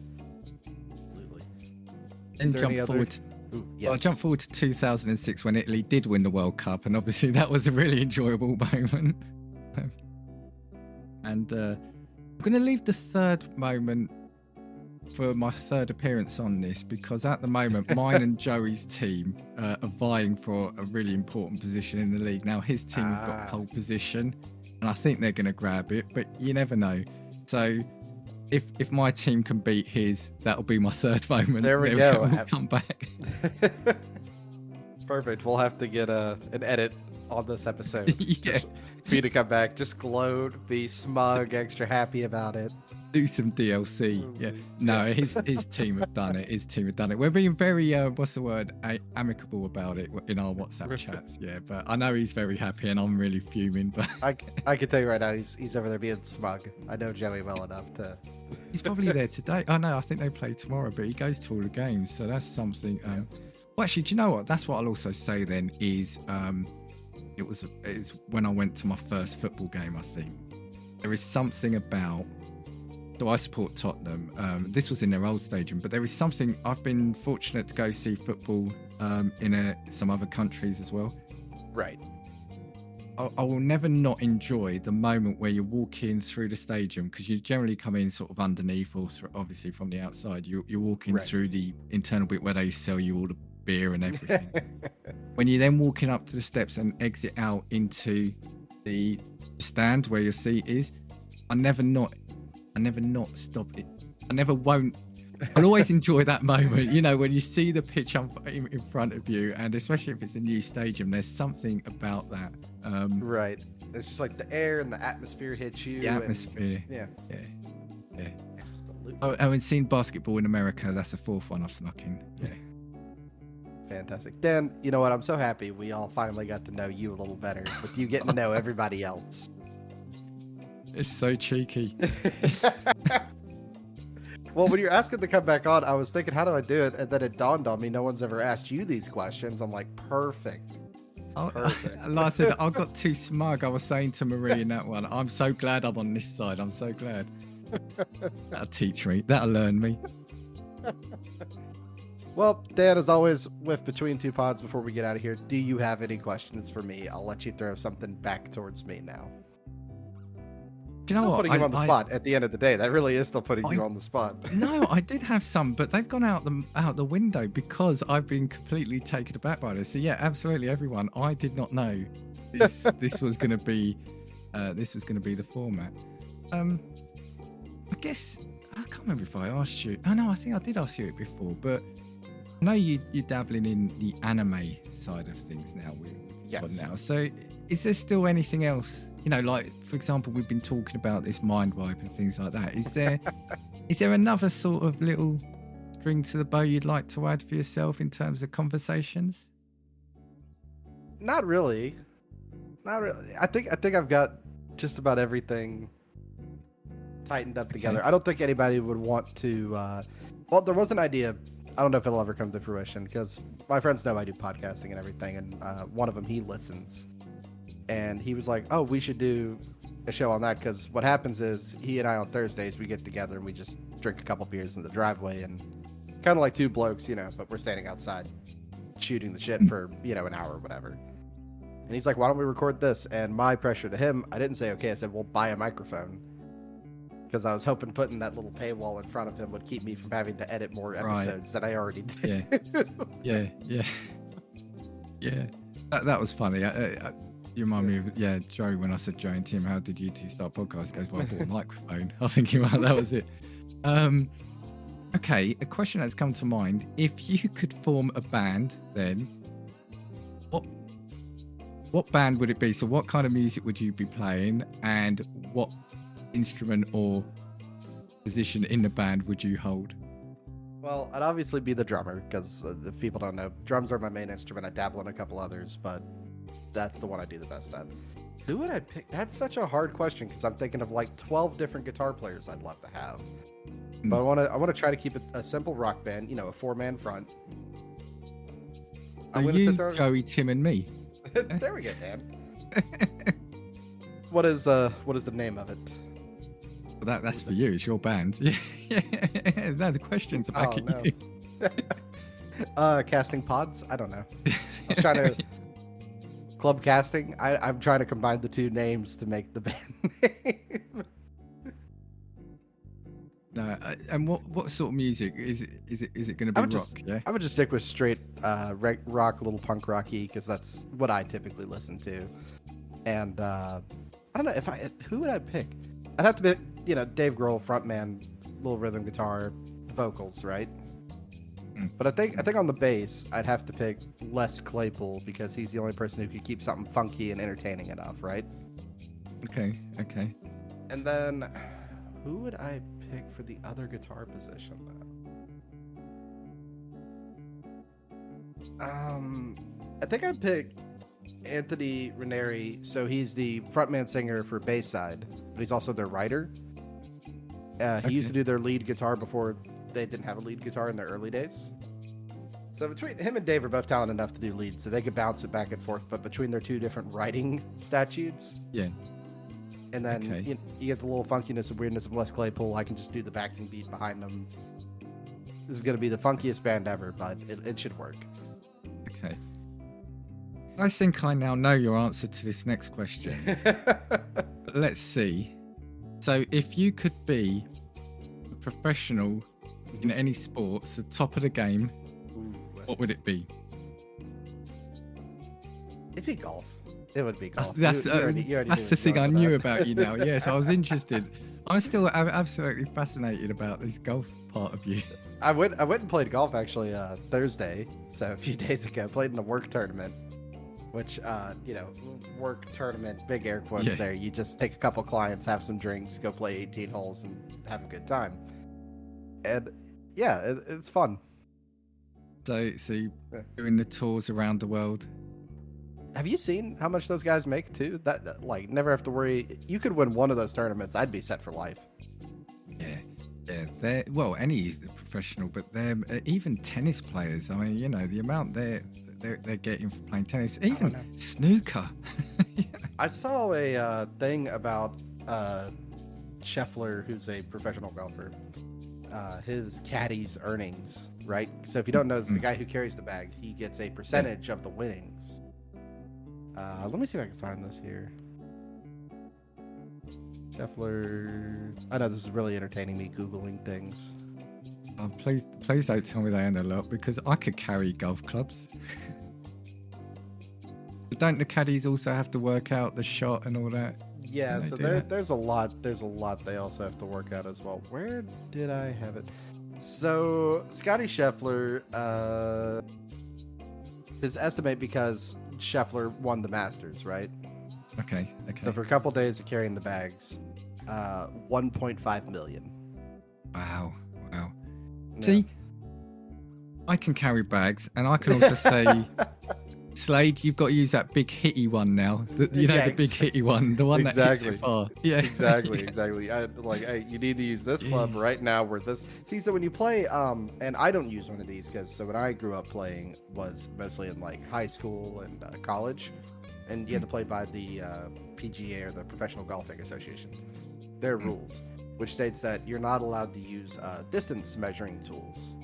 Then I jumped forward to 2006 when Italy did win the World Cup, and obviously that was a really enjoyable moment. And I'm going to leave the third moment for my third appearance on this, because at the moment, mine and Joey's team are vying for a really important position in the league. Now, his team have got pole position, and I think they're going to grab it, but you never know. So if my team can beat his, that'll be my third moment. There we go. We'll come back. Perfect. We'll have to get an edit on this episode. For you to come back, just gloat, be smug, extra happy about it. Do some DLC. Yeah. No, his team have done it. His team have done it. We're being very, what's the word, amicable about it in our WhatsApp chats. Yeah, but I know he's very happy and I'm really fuming. But I can tell you right now, he's over there being smug. I know Joey well enough to... He's probably there today. Oh, no, I think they play tomorrow, but he goes to all the games. So that's something. Well, actually, do you know what? That's what I'll also say then is... It was when I went to my first football game, I think. There is something about... So I support Tottenham. This was in their old stadium, but there is something... I've been fortunate to go see football in some other countries as well. Right. I will never not enjoy the moment where you're walking through the stadium, because you generally come in sort of underneath or obviously from the outside. You're walking through the internal bit where they sell you all the beer and everything. When you're then walking up to the steps and exit out into the stand where your seat is, I never not stop it. I never won't. I'll always enjoy that moment, when you see the pitch in front of you, and especially if it's a new stadium, there's something about that. Right. It's just like the air and the atmosphere hits you. The atmosphere. Yeah. Absolutely. Oh, and seeing basketball in America, that's the fourth one I've snuck in. Yeah. Fantastic. Dan, you know what? I'm so happy we all finally got to know you a little better with you getting to know everybody else. It's so cheeky. Well, when you're asking to come back on, I was thinking, how do I do it? And then it dawned on me, no one's ever asked you these questions. I'm like, perfect. Perfect. Like I said, I got too smug. I was saying to Marie in that one, I'm so glad I'm on this side. I'm so glad. That'll teach me. That'll learn me. Well, Dan, as always, with Between Two Pods, before we get out of here, do you have any questions for me? I'll let you throw something back towards me now. Do you know still what? Putting you on the spot at the end of the day. That really is still putting you on the spot. No, I did have some, but they've gone out the window because I've been completely taken aback by this. So yeah, absolutely, everyone. I did not know this was going to be the format. I guess I can't remember if I asked you. Oh no, I think I did ask you it before, but I know you're dabbling in the anime side of things now. Yes. Now, so is there still anything else? You know, like for example, we've been talking about this mind wipe and things like that. Is there another sort of little string to the bow you'd like to add for yourself in terms of conversations? Not really. I think I've got just about everything tightened up together. I don't think anybody would want to. Well, there was an idea. I don't know if it'll ever come to fruition because my friends know I do podcasting and everything, and one of them, he listens, and he was like, "Oh, we should do a show on that," because what happens is he and I on Thursdays we get together and we just drink a couple beers in the driveway and kind of like two blokes, you know, but we're standing outside shooting the shit for an hour or whatever. And he's like, "Why don't we record this?" And my pressure to him, I didn't say okay. I said, "Well, buy a microphone." Because I was hoping putting that little paywall in front of him would keep me from having to edit more episodes that I already did. Yeah. That was funny. You remind me of Joe when I said, "Joe and Tim, how did you two start podcasts?" He goes, "Well, I bought a microphone." I was thinking, well, that was it. Okay, a question that's come to mind: if you could form a band, then what band would it be? So, what kind of music would you be playing, and what instrument or position in the band would you hold? Well, I'd obviously be the drummer because if people don't know, drums are my main instrument. I dabble in a couple others, but that's the one I do the best at. Who would I pick? That's such a hard question because I'm thinking of like 12 different guitar players I'd love to have. But I want to try to keep it a simple rock band, a 4-man front. Are you, Joey, Tim, and me? There we go, Dan. What is the name of it? Well, that's for you. It's your band. Yeah. No, the question's back at you. Casting pods? I don't know. I was trying to club casting. I'm trying to combine the two names to make the band name. No, and what sort of music is it going to be? I would just stick with straight rock, a little punk rocky, because that's what I typically listen to. And I don't know who would I pick? I'd have to pick, Dave Grohl, frontman, little rhythm guitar, vocals, right? But I think on the bass, I'd have to pick Les Claypool because he's the only person who could keep something funky and entertaining enough, right? Okay. And then, who would I pick for the other guitar position, though? I think I'd pick Anthony Ranieri. So he's the frontman singer for Bayside, but he's also their writer. He used to do their lead guitar before they didn't have a lead guitar in their early days. So between him and Dave are both talented enough to do leads, so they could bounce it back and forth. But between their two different writing statutes, and then you get the little funkiness and weirdness of Les Claypool. I can just do the backing beat behind them. This is going to be the funkiest band ever, but it should work. Okay. I think I now know your answer to this next question. But let's see. So if you could be a professional in any sports, the top of the game, what would it be? It'd be golf. It would be golf. That's the thing I knew about you now. Yes, I was interested. I'm still absolutely fascinated about this golf part of you. I went and played golf actually Thursday, so a few days ago. Played in a work tournament, which work tournament, big air quotes there. You just take a couple clients, have some drinks, go play 18 holes, and have a good time. And it's fun. So doing the tours around the world. Have you seen how much those guys make too? That like never have to worry. You could win one of those tournaments. I'd be set for life. Yeah. They're any professional, but they're even tennis players. I mean, the amount they're getting for playing tennis, even snooker. I saw a thing about Scheffler, who's a professional golfer. His caddy's earnings, right? So if you don't know, it's the guy who carries the bag. He gets a percentage of the winnings. Let me see if I can find this here. Scheffler. I know this is really entertaining me Googling things. Oh, please don't tell me they earn a lot, because I could carry golf clubs. But don't the caddies also have to work out the shot and all that? Yeah, so there's a lot they also have to work out as well. Where did I have it? So Scotty Scheffler, his estimate, because Scheffler won the Masters, right? Okay. So for a couple days of carrying the bags, 1.5 million. Wow. Yeah. See, I can carry bags, and I can also say, Slade, you've got to use that big hitty one now. The big hitty one, the one that hits it far. Yeah, exactly. You need to use this club right now. So when you play, and I don't use one of these so when I grew up playing was mostly in like high school and college, and you had to play by the PGA, or the Professional Golfing Association. Their rules, which states that you're not allowed to use distance measuring tools.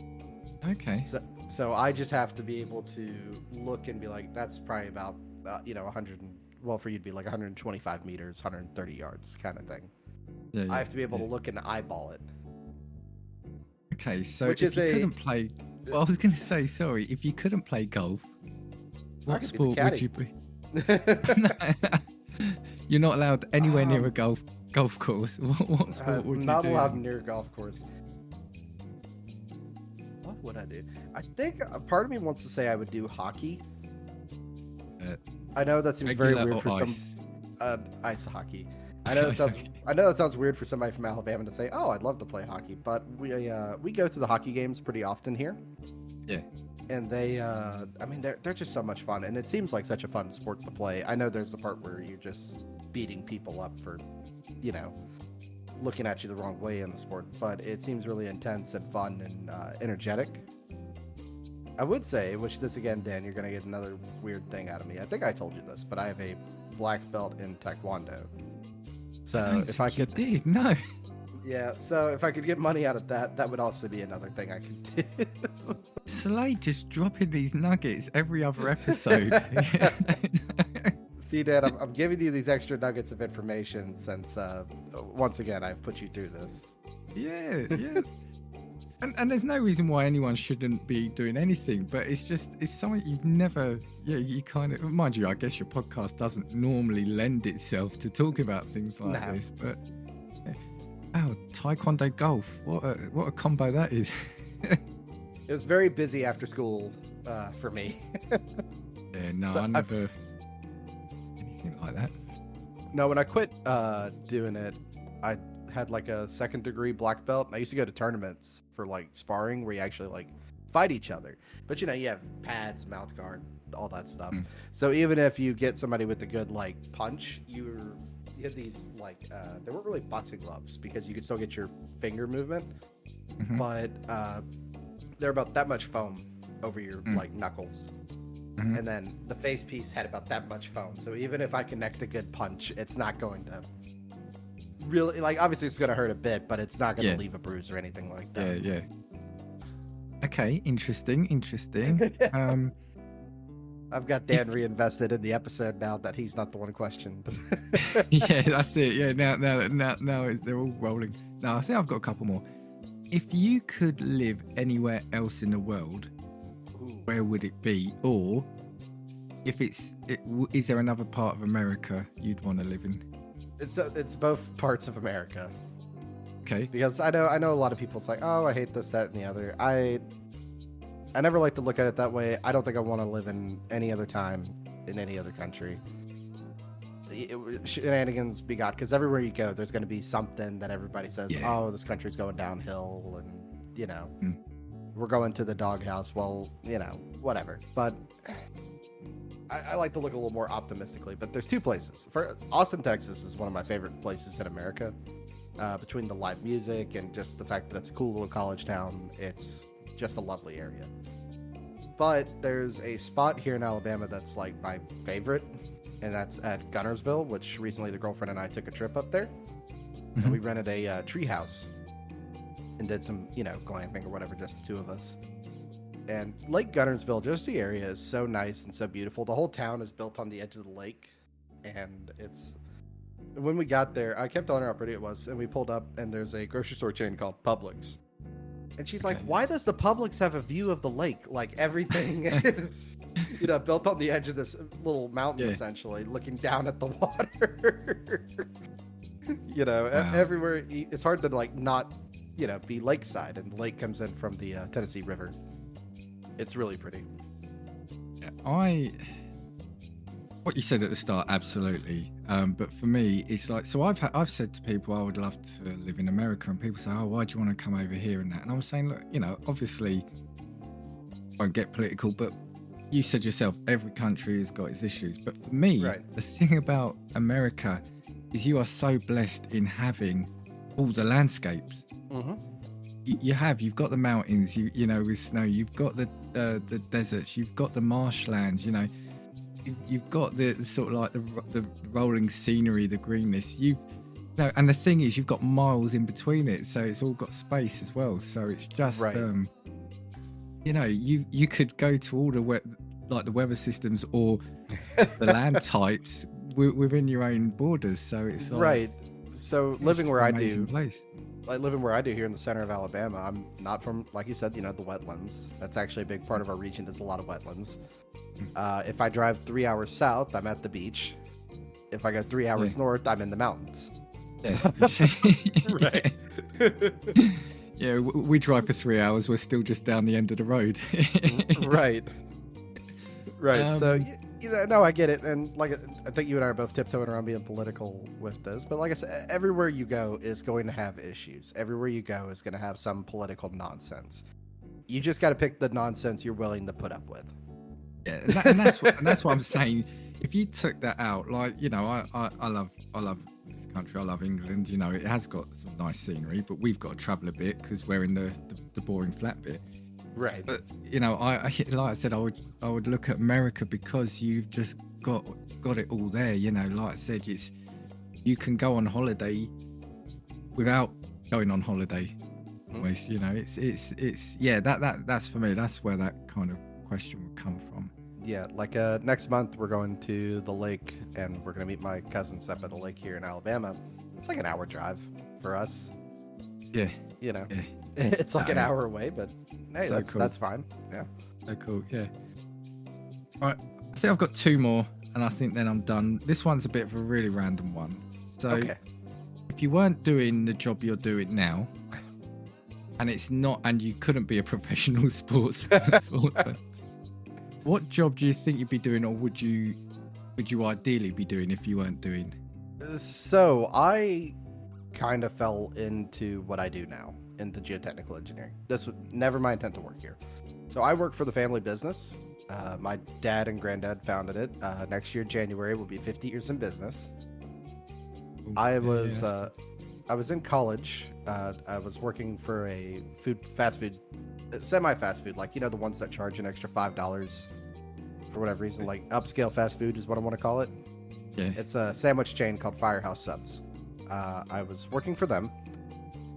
Okay. So I just have to be able to look and be like, that's probably about 100. Well, for you to be like 125 meters, 130 yards, kind of thing. Yeah, I have to be able to look and eyeball it. Okay, so if you couldn't play, well, I was going to say, sorry, if you couldn't play golf, what sport would you be? You're not allowed anywhere near a golf course. What sport would you do? Not allowed near a golf course. What would I do? I think a part of me wants to say I would do hockey. I know that seems very weird for some ice hockey. I know that sounds weird for somebody from Alabama to say, "Oh, I'd love to play hockey," but we go to the hockey games pretty often here. Yeah. And they're just so much fun, and it seems like such a fun sport to play. I know there's the part where you're just beating people up for, looking at you the wrong way in the sport, but it seems really intense and fun and energetic. I would say, which this again, Dan, you're gonna get another weird thing out of me. I think I told you this, but I have a black belt in Taekwondo. So if I could, no. Yeah, so if I could get money out of that, that would also be another thing I could do. Slade just dropping these nuggets every other episode. See, Dad, I'm giving you these extra nuggets of information since, once again, I've put you through this. Yeah. And there's no reason why anyone shouldn't be doing anything, but it's something you've never, you kind of, mind you, I guess your podcast doesn't normally lend itself to talk about things like this, but, Taekwondo golf, what a combo that is. It was very busy after school for me. Yeah, no, I never anything like that. No, when I quit doing it, I had like a second degree black belt, and I used to go to tournaments for like sparring where you actually like fight each other. But you have pads, mouth guard, all that stuff. So even if you get somebody with a good like punch, you had these like they weren't really boxing gloves because you could still get your finger movement, but they're about that much foam over your like knuckles. And then the face piece had about that much foam. So even if I connect a good punch, it's not going to really, like, obviously it's going to hurt a bit, but it's not going to leave a bruise or anything like that. Yeah. Okay, interesting. I've got Dan reinvested in the episode now that he's not the one questioned. Yeah, that's it. Yeah, now they're all rolling. Now I think I've got a couple more. If you could live anywhere else in the world, where would it be? Or if is there another part of America you'd want to live in? It's both parts of America. Okay. Because I know a lot of people. It's like, oh, I hate this, that, and the other. I never like to look at it that way. I don't think I want to live in any other time in any other country. Shenanigans be got, because everywhere you go, there's going to be something that everybody says, oh, this country's going downhill, and we're going to the doghouse. Well, whatever. But I like to look a little more optimistically. But there's two places. For Austin, Texas is one of my favorite places in America. Between the live music and just the fact that it's a cool little college town, it's just a lovely area. But there's a spot here in Alabama that's like my favorite, and that's at Gunnersville, which recently the girlfriend and I took a trip up there. Mm-hmm. And we rented a tree house and did some, glamping or whatever, just the two of us. And Lake Gunnersville, just the area is so nice and so beautiful. The whole town is built on the edge of the lake, and when we got there, I kept telling her how pretty it was, and we pulled up, and there's a grocery store chain called Publix. And she's like, why does the Publix have a view of the lake? Like, everything is, built on the edge of this little mountain, essentially, looking down at the water. Wow. Everywhere. It's hard to, not, be lakeside, and the lake comes in from the Tennessee River. It's really pretty. What you said at the start, absolutely. But for me, it's like, so I've said to people, I would love to live in America, and people say, oh, why do you want to come over here and that? And I'm saying, look, obviously, I won't get political, but you said yourself, every country has got its issues. But for me, the thing about America is you are so blessed in having all the landscapes. Mm-hmm. You've got the mountains, with snow, you've got the deserts, you've got the marshlands, you've got the sort of like the rolling scenery, the greenness. And the thing is, you've got miles in between it, so it's all got space as well. So it's just, you could go to all the weather systems or the land types within your own borders. So it's like, So living where I do, place. Living where I do here in the center of Alabama, I'm not from, like you said, the wetlands. That's actually a big part of our region. Is a lot of wetlands. If I drive 3 hours south, I'm at the beach. If I go 3 hours north, I'm in the mountains. Right. We drive for 3 hours. We're still just down the end of the road. Right. So, no, I get it. And I think you and I are both tiptoeing around being political with this. But like I said, everywhere you go is going to have issues. Everywhere you go is going to have some political nonsense. You just got to pick the nonsense you're willing to put up with. Yeah, and that's what I'm saying. If you took that out, I love this country. I love England. It has got some nice scenery, but we've got to travel a bit because we're in the boring flat bit. Right. But like I said, I would look at America because you've just got it all there. Like I said, you can go on holiday without going on holiday. Almost, that's for me. That's where that kind of question would come from. Yeah, next month we're going to the lake, and we're going to meet my cousins up at the lake here in Alabama. It's like an hour drive for us. Yeah. It's like an hour away, but hey, so that's fine. Yeah. So cool, yeah. All right, I think I've got two more, and I think then I'm done. This one's a bit of a really random one. So, if you weren't doing the job you're doing now, and you couldn't be a professional sportsman, what job do you think you'd be doing, or would you ideally be doing if you weren't doing? So I kind of fell into what I do now, into geotechnical engineering. This was never my intent to work here. So I work for the family business. My dad and granddad founded it. Next year, January, will be 50 years in business. I was in college. I was working for a fast food, semi-fast food, the ones that charge an extra $5 for whatever reason, upscale fast food is what I want to call it. Yeah. It's a sandwich chain called Firehouse Subs. I was working for them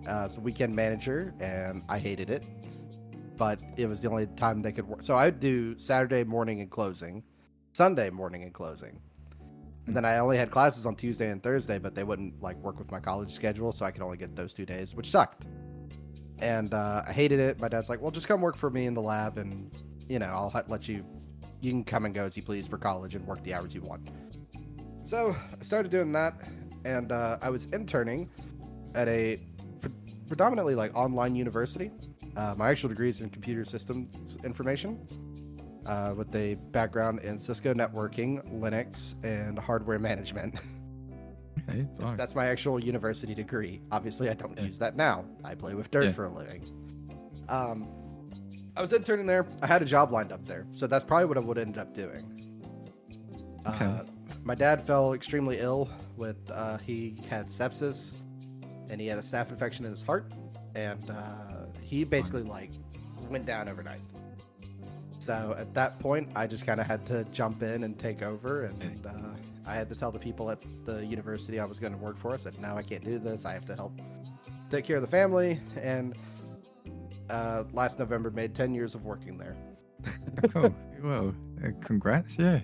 as a weekend manager, and I hated it, but it was the only time they could work. So I would do Saturday morning and closing, Sunday morning and closing. And then I only had classes on Tuesday and Thursday, but they wouldn't work with my college schedule, so I could only get those 2 days, which sucked. And I hated it. My dad's like, well, just come work for me in the lab, and I'll let you can come and go as you please for college and work the hours you want. So I started doing that, and I was interning at a predominantly online university. My actual degree is in computer systems information, with a background in Cisco networking, Linux, and hardware management. Okay, fine. That's my actual university degree. Obviously, I don't use that now. I play with dirt for a living. I was interning there. I had a job lined up there, so that's probably what I would have ended up doing. Okay. My dad fell extremely ill with he had sepsis, and he had a staph infection in his heart, and he basically like went down overnight. So at that point, I just kind of had to jump in and take over, and I had to tell the people at the university I was going to work for. I said, "No, I can't do this. I have to help take care of the family." And last November, made 10 years of working there. Cool. Well, congrats. Yeah.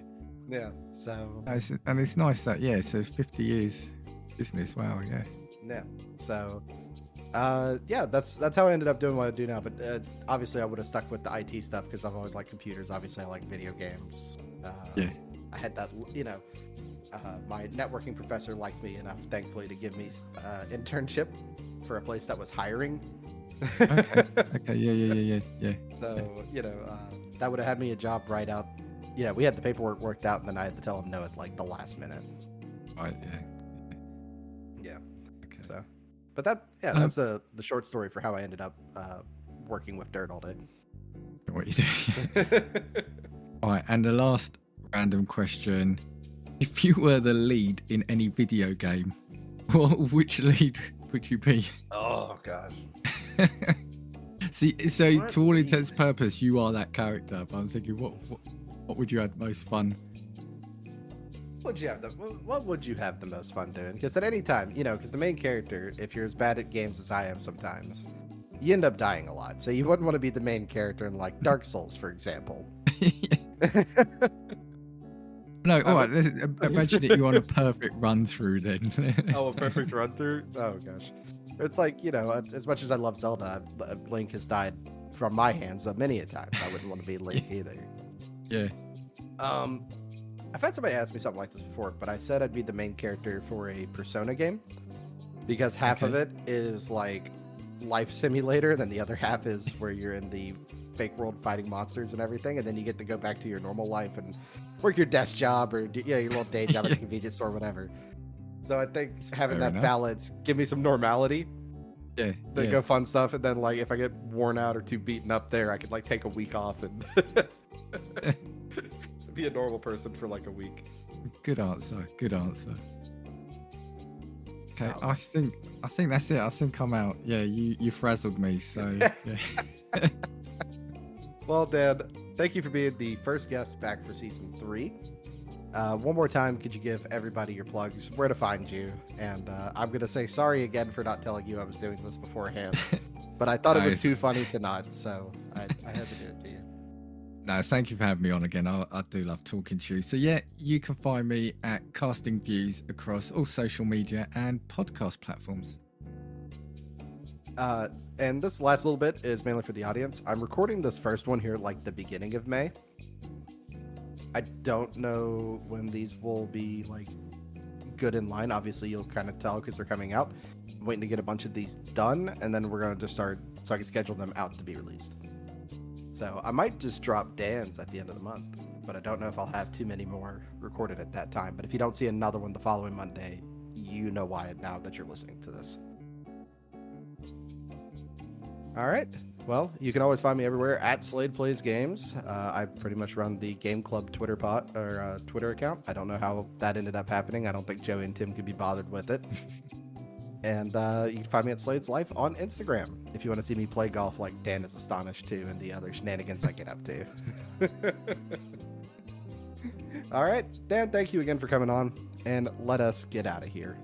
Yeah. So. And it's nice that so 50 years business. Wow. Yeah. Yeah. So. Yeah, that's how I ended up doing what I do now. But obviously, I would have stuck with the IT stuff because I've always liked computers. Obviously, I like video games. Yeah. I had that, my networking professor liked me enough, thankfully, to give me internship for a place that was hiring. Okay. Okay. Yeah. So that would have had me a job right out. Yeah, we had the paperwork worked out, and then I had to tell him no at like the last minute. Right. Yeah. Okay. So. But that's the short story for how I ended up working with dirt all day. What you do? All right, and the last random question: if you were the lead in any video game, which lead would you be? Oh gosh. See, so to all intents and purposes, you are that character. But I'm thinking, what would you have most fun? What would you have the most fun doing? Because at any time, because the main character, if you're as bad at games as I am sometimes, you end up dying a lot. So you wouldn't want to be the main character in like Dark Souls, for example. No, all right. Imagine that you're on a perfect run through then. Oh, a perfect run through? Oh gosh, it's like as much as I love Zelda, Link has died from my hands many a times. I wouldn't want to be Link either. Yeah. I've had somebody ask me something like this before, but I said I'd be the main character for a Persona game because half of it is like life simulator, and then the other half is where you're in the fake world fighting monsters and everything, and then you get to go back to your normal life and work your desk job or your little day job at a convenience store or whatever. So I think having that balance give me some normality. Yeah. Then go fun stuff, and then like if I get worn out or too beaten up there, I could like take a week off and be a normal person for like a week. Good answer. Okay, I think that's it. I think I'm out. Yeah, you frazzled me. So yeah. Well, Dan, thank you for being the first guest back for season 3. One more time, could you give everybody your plugs, where to find you? And I'm gonna say sorry again for not telling you I was doing this beforehand, but I thought it was too funny to not, so I had to do it to you. No, thank you for having me on again. I do love talking to you. So yeah, you can find me at Casting Views across all social media and podcast platforms. And this last little bit is mainly for the audience. I'm recording this first one here at like the beginning of May. I don't know when these will be like good in line. Obviously, you'll kind of tell because they're coming out. I'm waiting to get a bunch of these done, and then we're going to just start so I can schedule them out to be released. So I might just drop Dan's at the end of the month, but I don't know if I'll have too many more recorded at that time. But if you don't see another one the following Monday, you know why now that you're listening to this. All right. Well, you can always find me everywhere at Slade Plays Games. I pretty much run the Game Club Twitter account. I don't know how that ended up happening. I don't think Joey and Tim could be bothered with it. And you can find me at Slade's Life on Instagram if you want to see me play golf like Dan is astonished too and the other shenanigans I get up to. All right, Dan, thank you again for coming on, and let us get out of here.